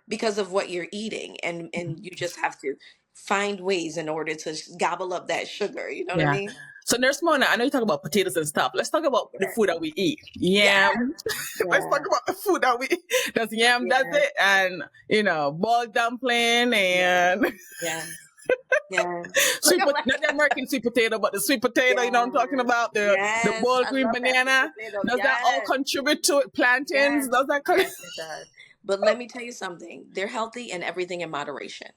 because of what you're eating, and you just have to find ways in order to gobble up that sugar. You know what I Yeah. mean? So, Nurse Mona, I know you talk about potatoes and stuff. Let's talk about the Yeah. food that we eat. Yeah. Yam. Let's talk Yeah. about the food that we eat. Does yam does Yeah. it? And, boiled dumpling and Yeah. Yeah. Look sweet at my. not the American sweet potato, but the sweet potato, you know what I'm talking Yes. about? The Yes. boiled I green love that sweet banana. potato. Does that all Yes. contribute to it? Plantains? Yes. Does that Yes, it does. But let me tell you something. They're healthy and everything in moderation.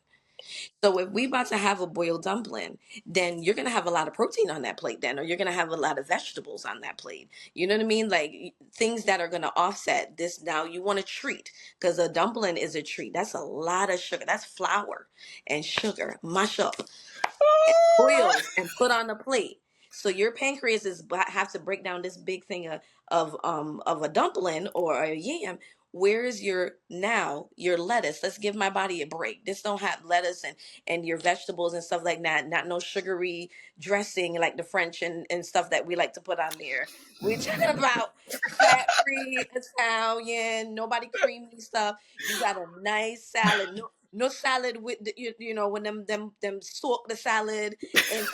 So if we about to have a boiled dumpling, then you're gonna have a lot of protein on that plate then, or you're gonna have a lot of vegetables on that plate. You know what I mean? Like things that are gonna offset this. Now you want a treat because a dumpling is a treat. That's a lot of sugar. That's flour and sugar. Mush up boiled and put on a plate. So your pancreas is have to break down this big thing of a dumpling or a yam. Where is your lettuce? Let's give my body a break. This don't have lettuce and your vegetables and stuff like that. Not no sugary dressing like the French and stuff that we like to put on there. We're talking about fat free Italian, nobody creamy stuff. You got a nice salad. No salad with when them soak the salad and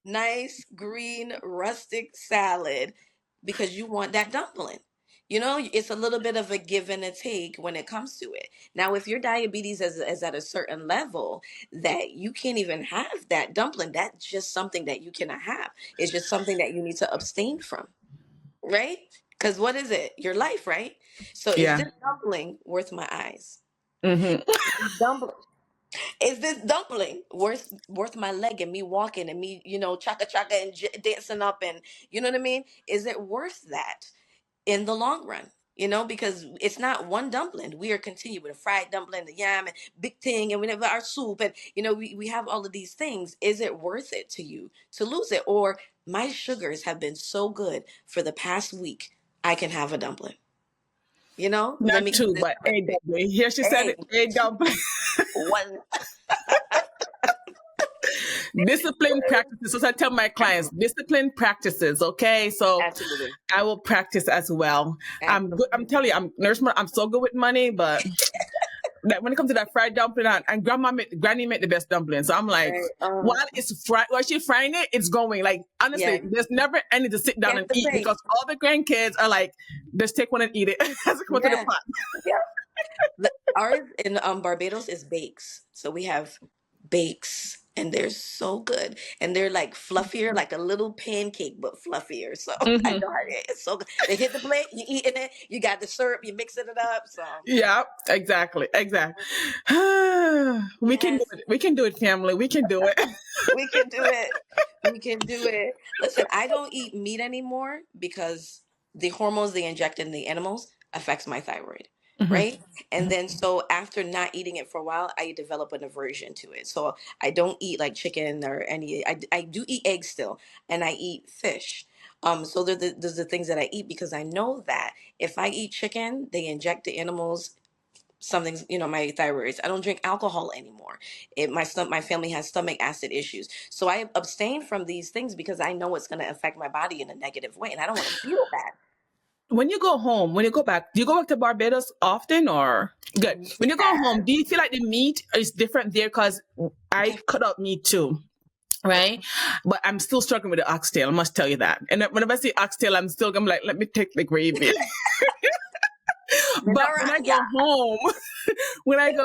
nice green rustic salad because you want that dumpling. It's a little bit of a give and a take when it comes to it. Now, if your diabetes is at a certain level that you can't even have that dumpling, that's just something that you cannot have. It's just something that you need to abstain from, right? Because what is it? Your life, right? So is Yeah. this dumpling worth my eyes? Mm-hmm. Dumpling. Is this dumpling worth my leg and me walking and me, chaka chaka and dancing up and you know what I mean? Is it worth that in the long run? Because it's not one dumpling. We are continuing with a fried dumpling, the yam, and big thing, and we have our soup, and we have all of these things. Is it worth it to you to lose it, or my sugars have been so good for the past week? I can have a dumpling. Let Not me two, get but a dumpling. Here she said this. it. A dumpling. One. Discipline practices. So I tell my clients, discipline practices. Okay, so Absolutely. I will practice as well. I'm good. I'm Absolutely. telling you, I'm so good with money, but that when it comes to that fried dumpling, and granny made the best dumpling. So I'm like, Right. while it's fried, while she's frying it, it's going. Like Yeah. honestly, there's never any to sit down Can't and eat debate. because all the grandkids are like, just take one and eat it as it comes to the Yeah. pot. Yeah. Ours in Barbados is bakes. So we have bakes and they're so good. And they're like fluffier, like a little pancake, but fluffier. So I Hmm. know it's so good. They hit the plate, you eating it, you got the syrup, you mixing it up. So Yeah, exactly, exactly. We can do yes, it. We can do it, family. We can do it. we can do it. We can do it. Listen, I don't eat meat anymore because the hormones they inject in the animals affects my thyroid, Hmm. right? And then so after not eating it for a while, I develop an aversion to it. So I don't eat like chicken or any. I do eat eggs still, and I eat fish. So there's the things that I eat because I know that if I eat chicken, they inject the animals something's my thyroid. I don't drink alcohol anymore. My family has stomach acid issues, so I abstain from these things because I know it's going to affect my body in a negative way, and I don't want to feel bad. When you go home, when you go back, do you go back to Barbados often or good? When you go home, do you feel like the meat is different there? Because I cut out meat too. Right, but I'm still struggling with the oxtail. I must tell you that. And whenever I see oxtail, I'm like, let me take the gravy. But when I go Yeah.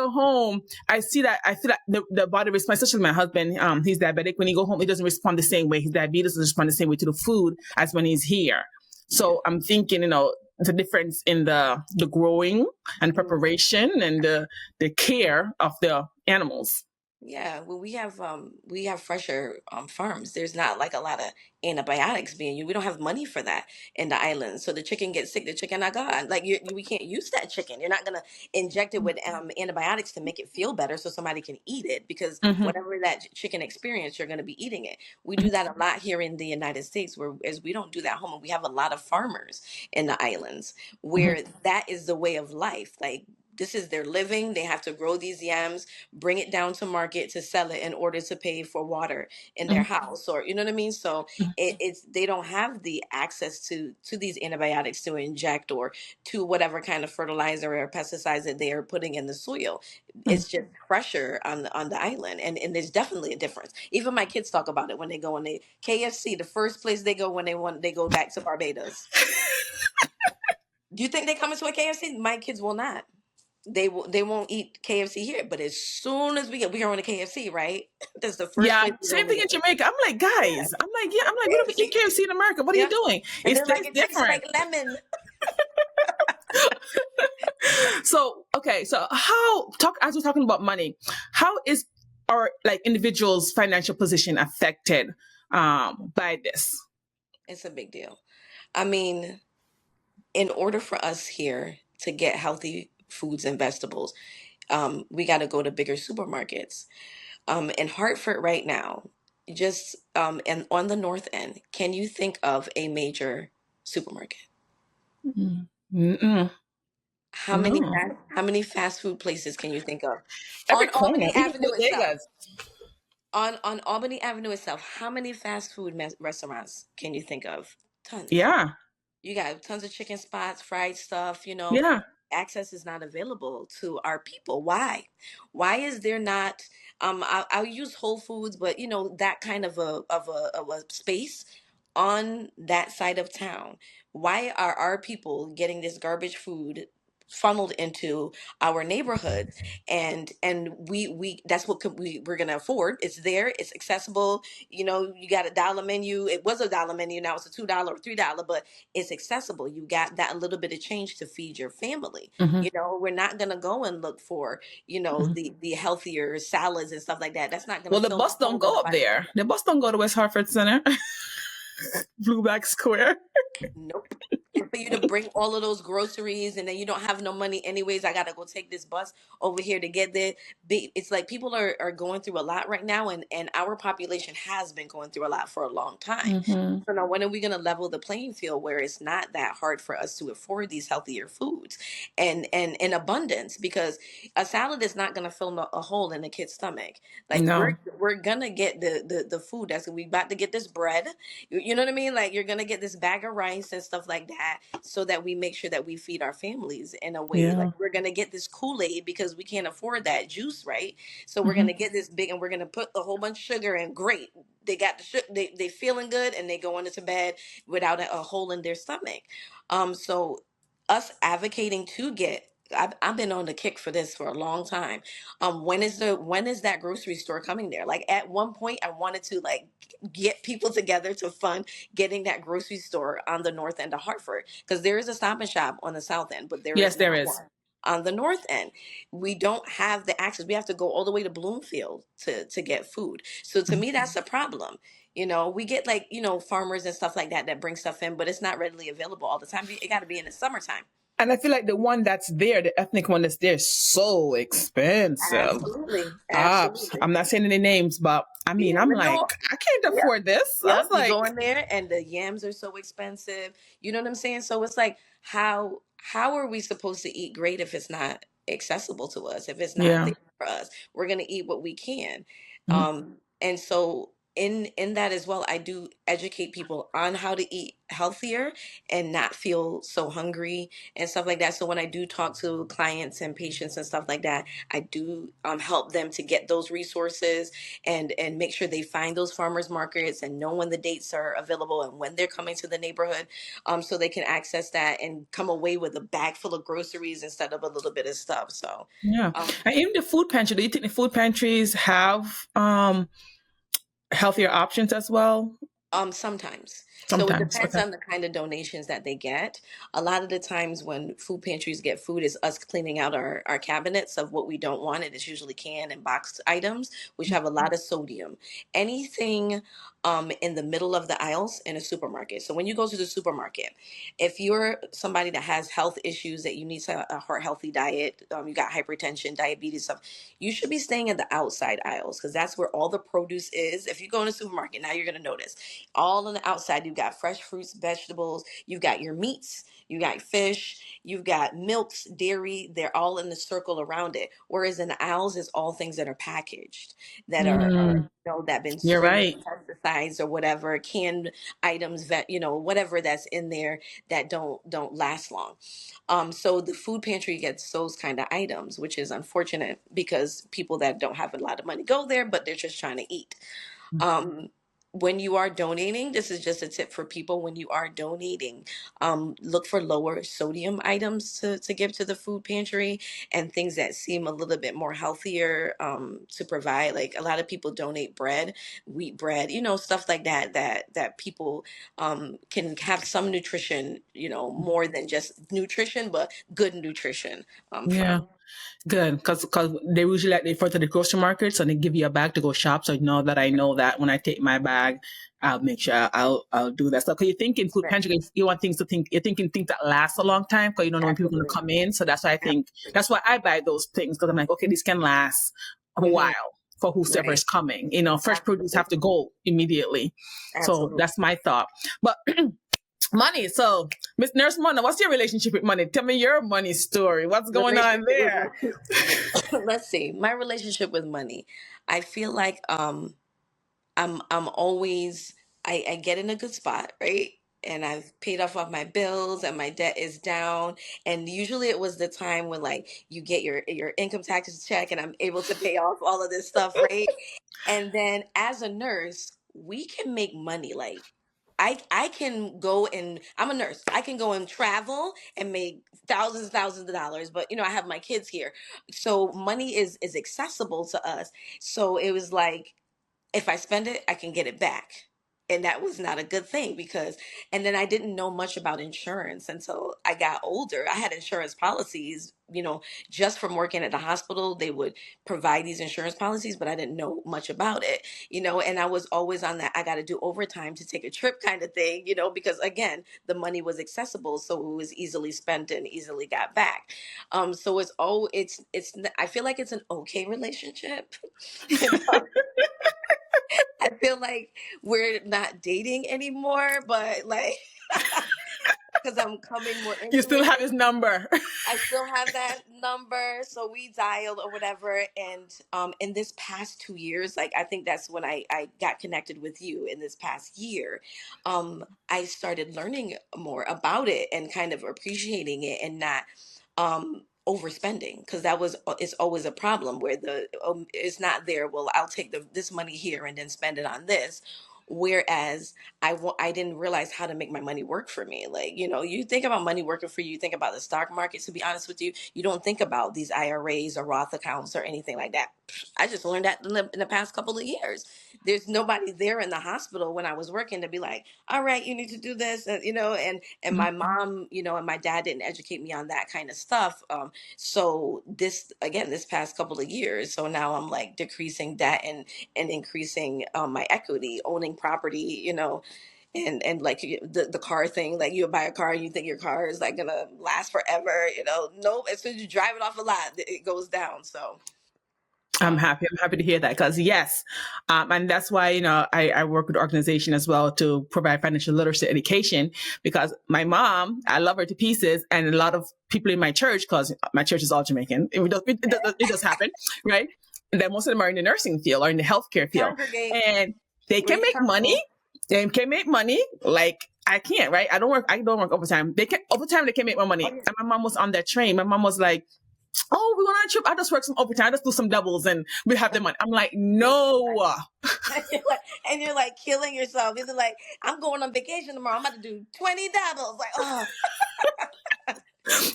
home, I feel that the body responds, especially my husband, he's diabetic. When he go home, he doesn't respond the same way. His diabetes doesn't respond the same way to the food as when he's here. Yeah. So I'm thinking, the difference in the growing and preparation and the care of the animals. Yeah, well, we have fresher farms. There's not like a lot of antibiotics being used. We don't have money for that in the islands. So the chicken gets sick. The chicken are gone. Like we can't use that chicken. You're not gonna inject it with antibiotics to make it feel better so somebody can eat it because Hmm. whatever that chicken experience, you're gonna be eating it. We do that a lot here in the United States, whereas we don't do that home. And we have a lot of farmers in the islands Hmm. where that is the way of life. Like this is their living. They have to grow these yams, bring it down to market to sell it in order to pay for water in their house, or you know what I mean. So it's they don't have the access to these antibiotics to inject, or to whatever kind of fertilizer or pesticides that they are putting in the soil. It's just pressure on the island, and there's definitely a difference. Even my kids talk about it when they go on the KFC. The first place they go when they go back to Barbados. Do you think they come into a KFC? My kids will not. They won't eat KFC here, but as soon as we are on a KFC, right? That's the first Yeah, place we go same when we thing in get Jamaica. I'm like, there. guys, we don't eat KFC in America. What are you Yeah. doing? And It's they're like, tastes it tastes different. like lemon. So, okay, so as we're talking about money, how is our like individuals' financial position affected by this? It's a big deal. I mean, in order for us here to get healthy foods and vegetables, we got to go to bigger supermarkets. In Hartford right now, just and on the north end, can you think of a major supermarket? Mm-mm. No. How many fast food places can you think of? Every On corner, Albany even Avenue itself. bodegas. On Albany Avenue itself, how many fast food restaurants can you think of? Tons. Yeah, You got tons of chicken spots, fried stuff, yeah. access is not available to our people. Why? Why is there not I'll use Whole Foods, but that kind of a space on that side of town. Why are our people getting this garbage food funneled into our neighborhoods, and we that's what we're gonna afford. It's there, it's accessible. You got a dollar menu. It was a dollar menu, now it's a $2 or $3, but it's accessible. You got that little bit of change to feed your family. Hmm. We're not gonna go and look for Hmm. the healthier salads and stuff like that. That's not gonna Well, the fill the bus don't hole in go the up body. there. The bus don't go to West Hartford Center, Blueback Square. Nope. And for you to bring all of those groceries, and then you don't have no money anyways, I gotta go take this bus over here to get there. It's like people are going through a lot right now, and our population has been going through a lot for a long time. Hmm. So now when are we gonna level the playing field where it's not that hard for us to afford these healthier foods and in abundance? Because a salad is not gonna fill a hole in a kid's stomach. Like No. we're gonna get the food that's we about to get this bread. You know what I mean? Like you're gonna get this bag of rice and stuff like that, so that we make sure that we feed our families in a way. Like Yeah. we're gonna get this Kool-Aid because we can't afford that juice, right? So we're Hmm. gonna get this big, and we're gonna put a whole bunch of sugar in. Great, they got the they feeling good, and they go into bed without a hole in their stomach. So us advocating to get. I've been on the kick for this for a long time. When is that grocery store coming there? Like at one point, I wanted to like get people together to fund getting that grocery store on the north end of Hartford, because there is a Stop and Shop on the south end, but there Yes, is there not is. one on the north end. We don't have the access. We have to go all the way to Bloomfield to get food. So to me, that's a problem. We get like farmers and stuff like that bring stuff in, but it's not readily available all the time. It got to be in the summertime. And I feel like the one that's there, the ethnic one that's there, is so expensive. Absolutely, absolutely. I'm not saying any names, but I mean, Yeah, I'm we like, know. I can't Yep. afford this. I was Yep. You like, go in there and the yams are so expensive. You know what I'm saying? So it's like how are we supposed to eat great if it's not accessible to us, if it's not yeah. there for us? We're gonna eat what we can. Mhm. And so in that as well, I do educate people on how to eat healthier and not feel so hungry and stuff like that. So when I do talk to clients and patients and stuff like that, I do help them to get those resources and make sure they find those farmers markets and know when the dates are available and when they're coming to the neighborhood, so they can access that and come away with a bag full of groceries instead of a little bit of stuff. So Yeah. um, And even the food pantry, do you think the food pantries have healthier options as well? Sometimes. So it Sometimes. depends Okay. on the kind of donations that they get. A lot of the times when food pantries get food is us cleaning out our cabinets of what we don't want. And it's usually canned and boxed items, which have a lot of sodium. Anything in the middle of the aisles in a supermarket. So when you go to the supermarket, if you're somebody that has health issues that you need a heart healthy diet, you got hypertension, diabetes stuff, you should be staying in the outside aisles, because that's where all the produce is. If you go in a supermarket, now you're going to notice all on the outside. bedside, you've got fresh fruits, vegetables, you've got your meats, you got fish, you've got milks, dairy, they're all in the circle around it. Whereas in the aisles is all things that are packaged, that are Mm, that been you're sprayed with right. pesticides or whatever, canned items that, whatever that's in there that don't last long. So the food pantry gets those kind of items, which is unfortunate because people that don't have a lot of money go there, but they're just trying to eat. Um, when you are donating, this is just a tip for people. When you are donating, look for lower sodium items to give to the food pantry, and things that seem a little bit more healthier to provide. Like a lot of people donate bread, wheat bread, stuff like that, that people can have some nutrition, more than just nutrition, but good nutrition Yeah. from. Good, because they usually like they refer to the grocery market, so they give you a bag to go shop. So I know that when I take my bag, I'll make sure I'll do that stuff. Because you're thinking food Right. pantry, you want things to think you're thinking things that last a long time because you don't know when people are going to Absolutely. come in. So that's why Absolutely. that's why I buy those things because I'm like, okay, this can last a Hmm. while for whosoever is Right. coming. Fresh produce have to Absolutely. go immediately. So Absolutely. that's my thought. But money. So, Miss Nurse Mona, what's your relationship with money? Tell me your money story. What's going on Relationship with there? money. Let's see. My relationship with money. I feel like I'm always I get in a good spot, right? And I've paid off my bills and my debt is down. And usually it was the time when like you get your income taxes check and I'm able to pay off all of this stuff, right? And then as a nurse, we can make money. Like I can go and I'm a nurse. I can go and travel and make thousands of dollars, but I have my kids here. So money is accessible to us. So it was like if I spend it, I can get it back. And that was not a good thing because, and then I didn't know much about insurance until I got older. I had insurance policies, just from working at the hospital, they would provide these insurance policies, but I didn't know much about it, and I was always on that I got to do overtime to take a trip kind of thing, because again, the money was accessible. So it was easily spent and easily got back. So I feel like it's an okay relationship. you know I feel like we're not dating anymore, but like, because I'm coming more You into still it. have his number. I still have that number, so we dialed or whatever. And in this past 2 years, like I think that's when I got connected with you in this past year. I started learning more about it and kind of appreciating it and not overspending because it's always a problem where the it's not there. Well, I'll take this money here and then spend it on this. Whereas I didn't realize how to make my money work for me. Like, you think about money working for you, you think about the stock market, to be honest with you, you don't think about these IRAs or Roth accounts or anything like that. I just learned that in the past couple of years. There's nobody there in the hospital when I was working to be like, all right, you need to do this, and my mom, and my dad didn't educate me on that kind of stuff. So this past couple of years, so now I'm like decreasing that and increasing my equity, owning property, and like the car thing, like you buy a car and you think your car is like gonna last forever, nope, as soon as you drive it off a lot, it goes down. So I'm um happy. I'm happy to hear that because yes, and that's why I work with the organization as well to provide financial literacy education because my mom, I love her to pieces, and a lot of people in my church, because my church is all Jamaican, it does happen, right? And then most of them are in the nursing field or in the healthcare field, congregate and they where can you make come money. from. They can make money like I can't, right? I don't work overtime. They can overtime. They can make more money. Oh, yeah. And my mom was on that train. My mom was like, oh, we went on a trip. I just work some overtime. I just do some doubles and we have the money. I'm like, no. And you're like killing yourself. You're like, I'm going on vacation tomorrow. I'm about to do 20 doubles. Like, oh,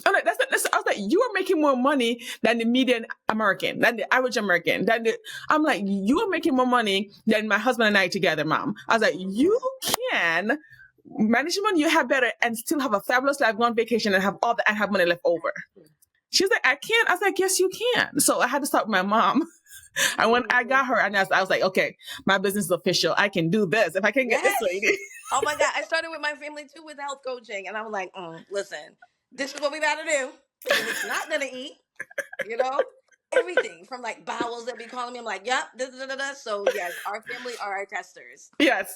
I'm like, I was like, you are making more money than the median American, than the average American. I'm like, you are making more money than my husband and I together, mom. I was like, you can manage the money you have better and still have a fabulous life, go on vacation and have all that and have money left over. She's like, I can't. I was like, yes, you can. So I had to start with my mom. And when I got her, and I was like, okay, my business is official. I can do this. If I can get this yes. lady. Oh my God. I started with my family too with health coaching. And I was like, listen, this is what we got to do. Because it's not going to eat, you know? everything from like bowels that be calling me. I'm like, yep, da, da, da, da. So yes, our family are our testers. Yes.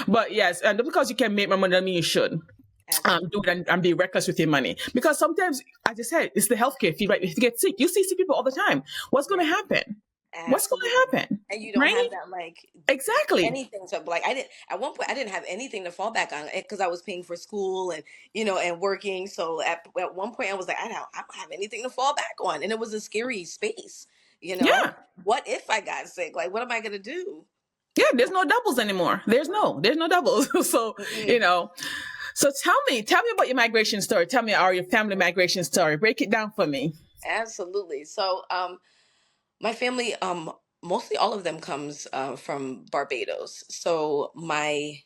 But yes, and because you can make more money than me, you should. Do Absolutely. it and be reckless with your money. Because sometimes, as I said, it's the healthcare fee, right? If you get sick, you see sick people all the time. What's going to Right. happen? What's going Absolutely. to happen? And you don't Right? have that like Exactly. anything to like. I didn't at one point. I didn't have anything to fall back on because I was paying for school and and working. So at one point I was like, I don't have anything to fall back on, and it was a scary space. Yeah. What if I got sick? Like, what am I gonna do? Yeah. There's no doubles anymore. There's no doubles. So, Mm-mm. you know, so tell me about your migration story. Tell me your family migration story. Break it down for me. Absolutely. So, my family, mostly all of them comes from Barbados. So my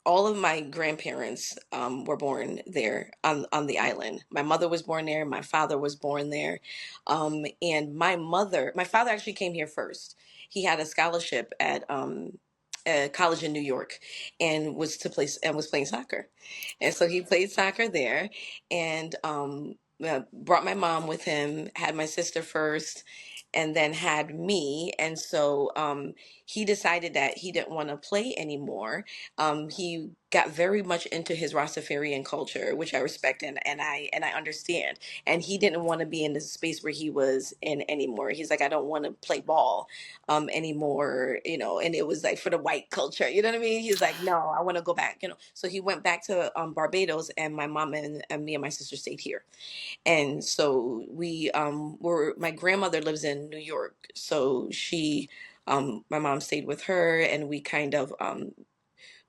all of my grandparents were born there on the island. My mother was born there. My father was born there, and my father actually came here first. He had a scholarship at a college in New York, and was playing soccer, and so he played soccer there, and brought my mom with him. Had my sister first, and then had me, and so he decided that he didn't want to play anymore. He got very much into his Rastafarian culture, which I respect and I understand. And he didn't want to be in the space where he was in anymore. He's like, I don't want to play ball anymore, And it was like for the white culture, you know what I mean? He's like, no, I want to go back. So he went back to Barbados, and my mom and me and my sister stayed here. And so we were my grandmother lives in New York, so my mom stayed with her, and we kind of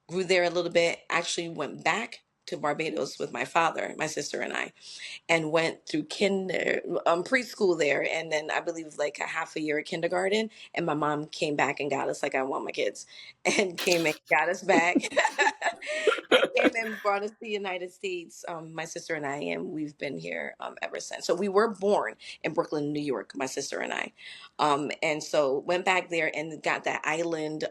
grew there a little bit. Actually went back to Barbados with my father, my sister and I, and went through preschool there, and then I believe like a half a year at kindergarten. And my mom came back and got us, like, I want my kids, and came and got us back, and came and brought us to the United States. My sister and I, and we've been here ever since. So we were born in Brooklyn, New York, my sister and I, and so went back there and got that island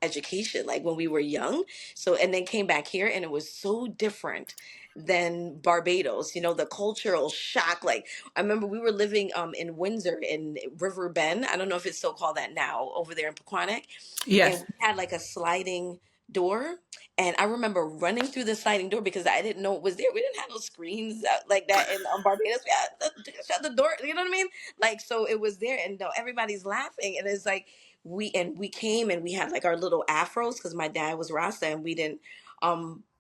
education, like when we were young. So and then came back here, and it was so different than Barbados. The cultural shock. Like, I remember we were living in Windsor in River Bend. I don't know if it's still called that now, over there in Pequannock. And Yes. we had like a sliding door. And I remember running through the sliding door because I didn't know it was there. We didn't have no screens like that in Barbados. We had shut the door. You know what I mean? Like, so it was there, and everybody's laughing, and it's like we came, and we had like our little afros because my dad was Rasta, and we didn't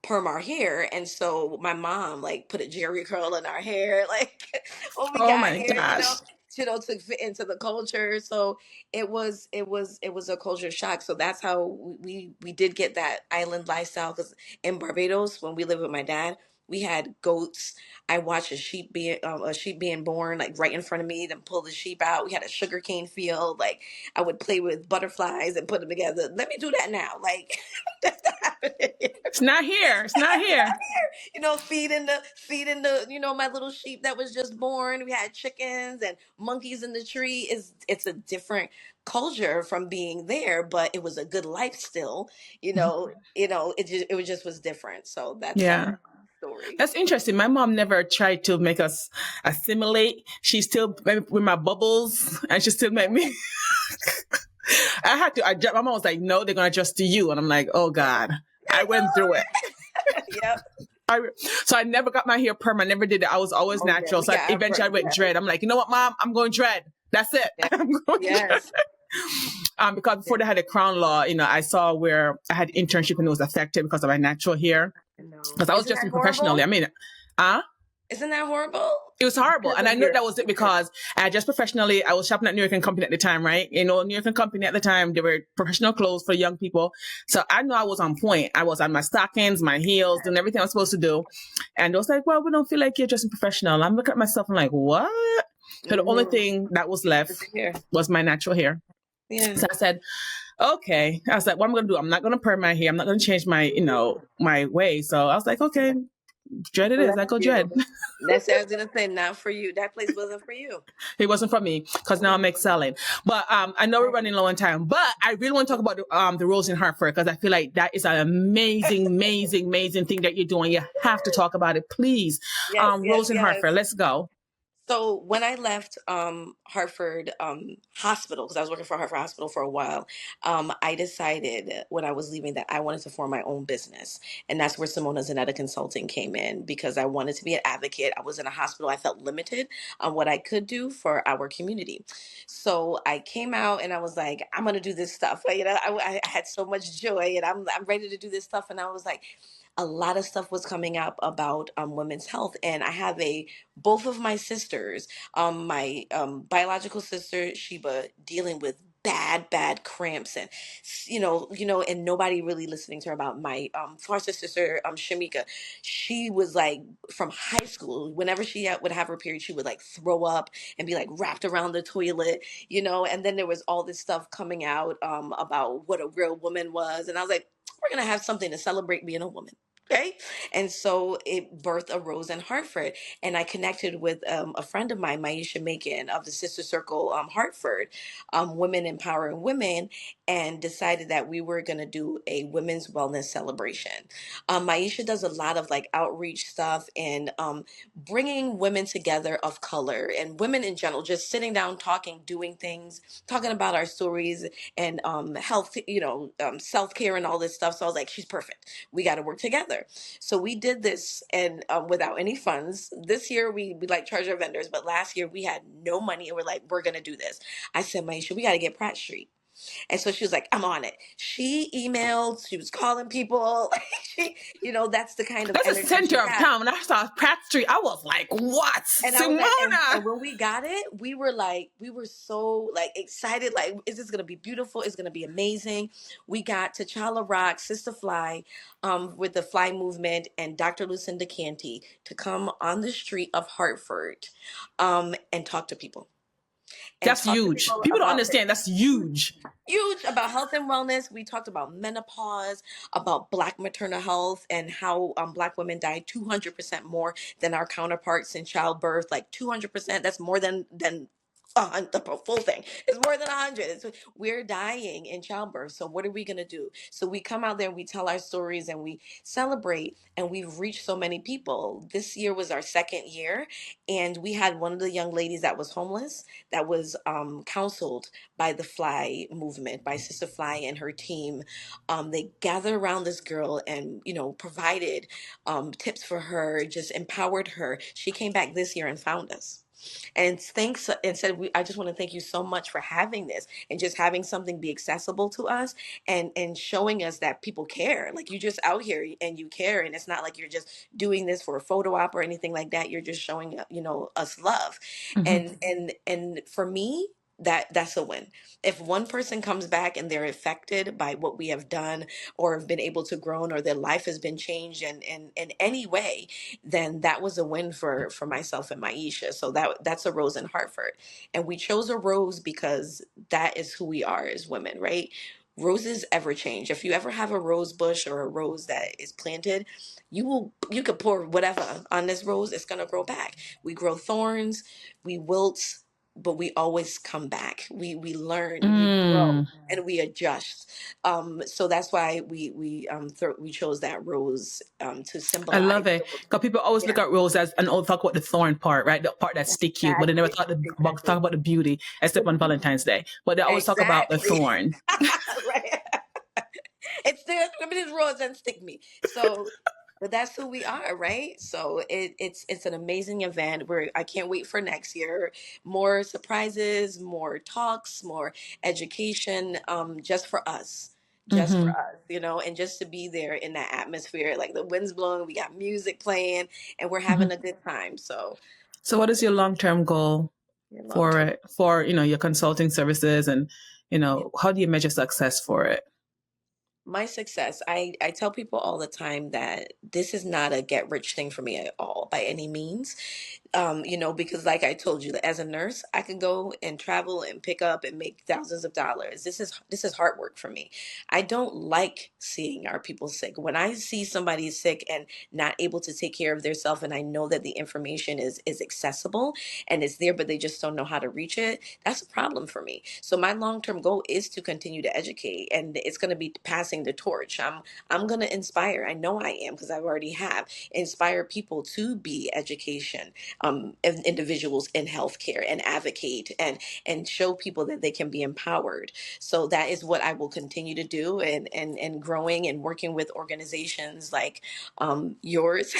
perm our hair. And so my mom like put a jerry curl in our hair, like when we Oh got my here, gosh. to fit into the culture. So it was a culture shock. So that's how we did get that island lifestyle, because in Barbados, when we lived with my dad, we had goats. I watched a sheep being born, like right in front of me, then pull the sheep out. We had a sugarcane field. Like, I would play with butterflies and put them together. Let me do that now. Like, that's not happening here. It's not here. It's not here. Feeding the my little sheep that was just born. We had chickens and monkeys in the tree. It's a different culture from being there, but it was a good life still. It was different. So that's Yeah. story. That's interesting. My mom never tried to make us assimilate. She still with my bubbles, and she still made me. I had to adjust. My mom was like, "No, they're gonna adjust to you," and I'm like, "Oh God." I I went through it. know. Yep. So I never got my hair perm. I never did it. I was always Oh yeah, natural. we So got eventually I went dread. I'm like, you know what, Mom? I'm going dread. That's it. yeah. I'm going dread. Yes. Because before they had a crown law, I saw where I had internship and it was affected because of my natural hair. No. Because I was Isn't dressing that professionally. I horrible? mean, Isn't that horrible? it was horrible. Because And of I knew your that was it because I dressed professionally. I was shopping at New York and Company at the time, right? New York and Company at the time, they were professional clothes for young people. So I knew I was on point. I was on my stockings, my heels, and everything I was supposed to do. And it was like, well, we don't feel like you're dressing professional. I'm looking at myself and like, what? So the only thing that was left Here. was my natural hair. Yeah. So I said, okay. I was like, what am I going to do? I'm not going to perm my hair. I'm not going to change my, my way. So I was like, okay, dread it is. I go dread. That's what I was gonna say. Not for you. That place wasn't for you. It wasn't for me because now I'm excelling. But I know we're running low on time. But I really want to talk about the roles in Hartford because I feel like that is an amazing, amazing thing that you're doing. You have to talk about it, please. Yes, Roles in yes. Hartford. Let's go. So when I left Hartford Hospital, because I was working for Hartford Hospital for a while, I decided when I was leaving that I wanted to form my own business, and that's where Simona Zanetta Consulting came in because I wanted to be an advocate. I was in a hospital; I felt limited on what I could do for our community. So I came out and I was like, I'm gonna do this stuff. I had so much joy, and I'm ready to do this stuff, and I was like, a lot of stuff was coming up about women's health, and I have a both of my sisters, my biological sister Sheba, dealing with bad cramps, and and nobody really listening to her. About my foster sister Shamika, she was like, from high school, whenever would have her period, she would like throw up and be like wrapped around the toilet, and then there was all this stuff coming out about what a real woman was, and I was like, we're gonna have something to celebrate being a woman. Right. And so it birthed a Rose in Hartford. And I connected with a friend of mine, Maisha Macon of the Sister Circle Hartford, Women Empowering Women, and decided that we were going to do a women's wellness celebration. Maisha does a lot of like outreach stuff and bringing women together of color and women in general, just sitting down, talking, doing things, talking about our stories and health, self care and all this stuff. So I was like, she's perfect. We got to work together. So we did this, and without any funds. This year we like charge our vendors, but last year we had no money, and we're like, we're gonna do this. I said, Maisha, we got to get Pratt Street. And so she was like, I'm on it. She emailed, she was calling people. That's the kind of That's the energy she center of has. town. When I saw Pratt Street, I was like, what? And I was like, and Simona! when we got it, we were so like excited. Like, is this gonna be beautiful? It's gonna be amazing. We got T'Challa Rock, Sister Fly, with the Fly Movement, and Dr. Lucinda Canty to come on the street of Hartford, and talk to people. And That's talk to huge. people People don't about understand. That's huge. huge about health and wellness. We talked about menopause, about Black maternal health, and how Black women die 200% more than our counterparts in childbirth. Like 200%. That's more than the full thing. It's more than 100. We're dying in childbirth. So what are we gonna do? So we come out there and we tell our stories and we celebrate. And we've reached so many people. This year was our second year, and we had one of the young ladies that was homeless that was counseled by the Fly movement, by Sister Fly and her team. They gathered around this girl and, provided tips for her, just empowered her. She came back this year and found us. And thanks and said, I just want to thank you so much for having this and just having something be accessible to us, and showing us that people care. Like, you just out here and you care, and it's not like you're just doing this for a photo op or anything like that. You're just showing us love. Mm-hmm. And for me, that's a win. If one person comes back and they're affected by what we have done, or have been able to grow, or their life has been changed in any way, then that was a win for myself and Maisha. So that's a Rose in Hartford. And we chose a rose because that is who we are as women, right? Roses ever change. If you ever have a rose bush or a rose that is planted, you could pour whatever on this rose, it's gonna grow back. We grow thorns, we wilt, but we always come back. We learn, we grow, Mm, and we adjust. So that's why we chose that rose to I symbolize. love it. Because people always look Yeah, at rose as and always talk about the thorn part, right? The part that stick you, but they never exactly, talk exactly, about the beauty, except on Valentine's Day. But they always talk about the exactly. thorn. Right. It's still this rose and stick me. So, but that's who we are, right? So it's an amazing event. Where I can't wait for next year. More surprises, more talks, more education. Just for us. Just for Mm-hmm. us, and just to be there in that atmosphere, like the wind's blowing, we got music playing, and we're Mm-hmm. having a good time. So, So, what is your long term goal long for term. it? For your consulting services, and how do you measure success for it? My success, I tell people all the time that this is not a get rich thing for me at all by any means. Because like I told you, as a nurse, I can go and travel and pick up and make thousands of dollars. This is hard work for me. I don't like seeing our people sick. When I see somebody sick and not able to take care of themselves, and I know that the information is accessible and it's there, but they just don't know how to reach it, that's a problem for me. So my long-term goal is to continue to educate, and it's going to be passing the torch. I'm going to inspire. I know I am, because I already have inspire people to be education, individuals in healthcare and advocate and show people that they can be empowered. So that is what I will continue to do, and growing and working with organizations like yours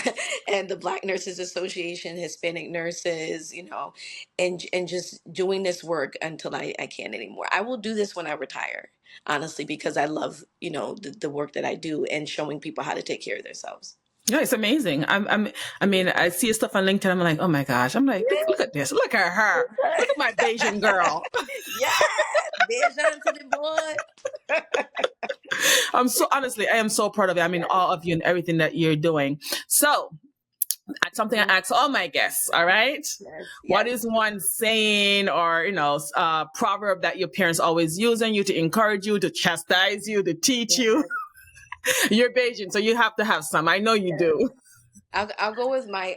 and the Black Nurses Association, Hispanic nurses, and just doing this work until I can't anymore. I will do this when I retire, honestly, because I love, the work that I do and showing people how to take care of themselves. Yeah, it's amazing. I mean, I see stuff on LinkedIn. I'm like, oh my gosh. I'm like, look at this. Look at her. Look at my Bayesian girl. Yes, Bayesian to the boy. I am so proud of you. I mean, all of you and everything that you're doing. So that's something I ask all my guests. All right. Yes. What is one saying or, proverb that your parents always using you to encourage you, to chastise you, to teach you? You're Bayesian, so you have to have some. I know you do. I'll go with my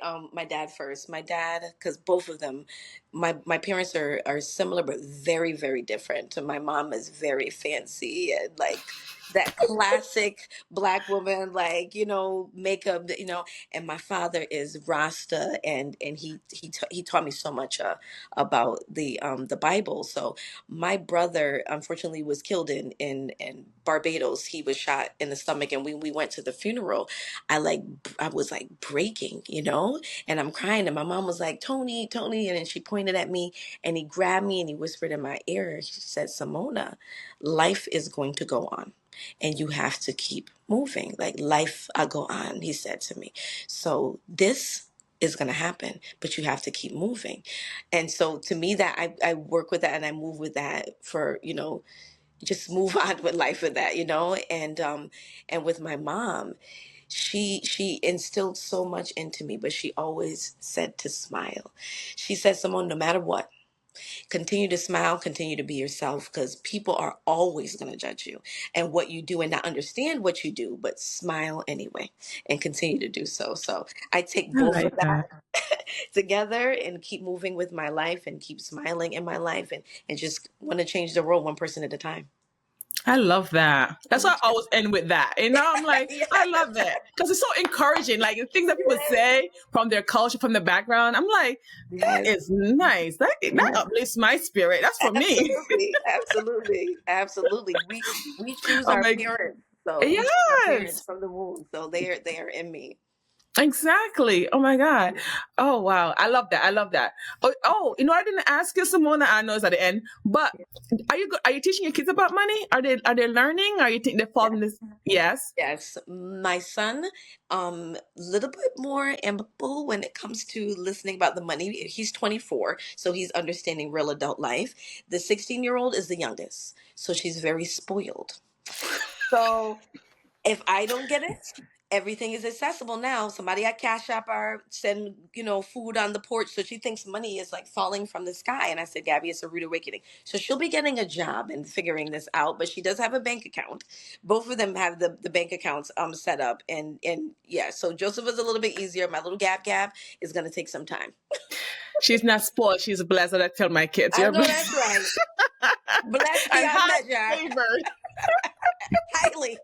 dad first. My dad, because both of them, my parents are similar but very, very different. So my mom is very fancy and like that classic Black woman, like, makeup, and my father is Rasta, and he taught me so much about the Bible. So my brother unfortunately was killed in Barbados. He was shot in the stomach, and when we went to the funeral, I was like breaking, and I'm crying, and my mom was like, Tony, Tony, and then she pointed at me, and he grabbed me and he whispered in my ear. She said, Simona, life is going to go on, and you have to keep moving. Like, life I go on, he said to me. So this is going to happen, but you have to keep moving. And so to me, that I work with that and I move with that for, just move on with life with that, and with my mom, she instilled so much into me, but she always said to smile. She said, Simone, no matter what, continue to smile, continue to be yourself, because people are always going to judge you and what you do and not understand what you do, but smile anyway and continue to do so. So I take I both of like that that. together and keep moving with my life and keep smiling in my life, and just want to change the world one person at a time. I love that. That's why I always end with that. I'm like, Yeah. I love it because it's so encouraging. Like the things that people say from their culture, from the background. I'm like, that Yes. is nice. That Yes. uplifts my spirit. That's for me. Absolutely, absolutely, absolutely. We choose Oh our my, parents, so we choose our parents yes. from the womb, so they are in me. Exactly. Oh my God. Oh wow. I love that. I love that. I didn't ask you, Simona. I know it's at the end, but are you teaching your kids about money? Are they learning? Are you think they fall in this? Yes. Yes, my son, little bit more amiable when it comes to listening about the money. He's 24, so he's understanding real adult life. The 16-year-old is the youngest, so she's very spoiled. So if I don't get it, everything is accessible now. Somebody at Cash App or send, food on the porch. So she thinks money is like falling from the sky. And I said, Gabby, it's a rude awakening. So she'll be getting a job and figuring this out, but she does have a bank account. Both of them have the bank accounts set up. And yeah, so Joseph is a little bit easier. My little Gab is gonna take some time. She's not spoiled. She's blessed. I tell my kids. I You're know blessed. that's right. Blessed And beyond high measure. favored. Highly.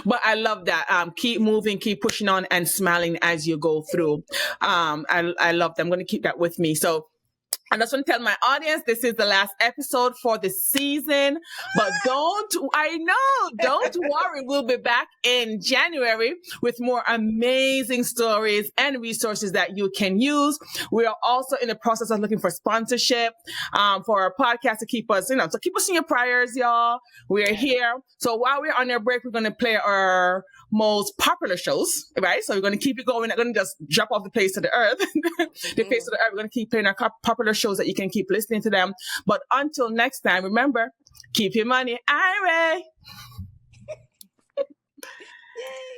But I love that. Keep moving, keep pushing on, and smiling as you go through. I love that. I'm going to keep that with me. So I just want to tell my audience this is the last episode for the season, but don't worry. We'll be back in January with more amazing stories and resources that you can use. We are also in the process of looking for sponsorship for our podcast to keep us, so keep us in your prayers, y'all. We're here. So while we're on our break, we're going to play our most popular shows, right? So we're going to keep it going. We're not going to just drop off the face of the earth. The face of the earth. We're going to keep playing our popular shows that you can keep listening to them. But until next time, remember, keep your money IRA. Yay.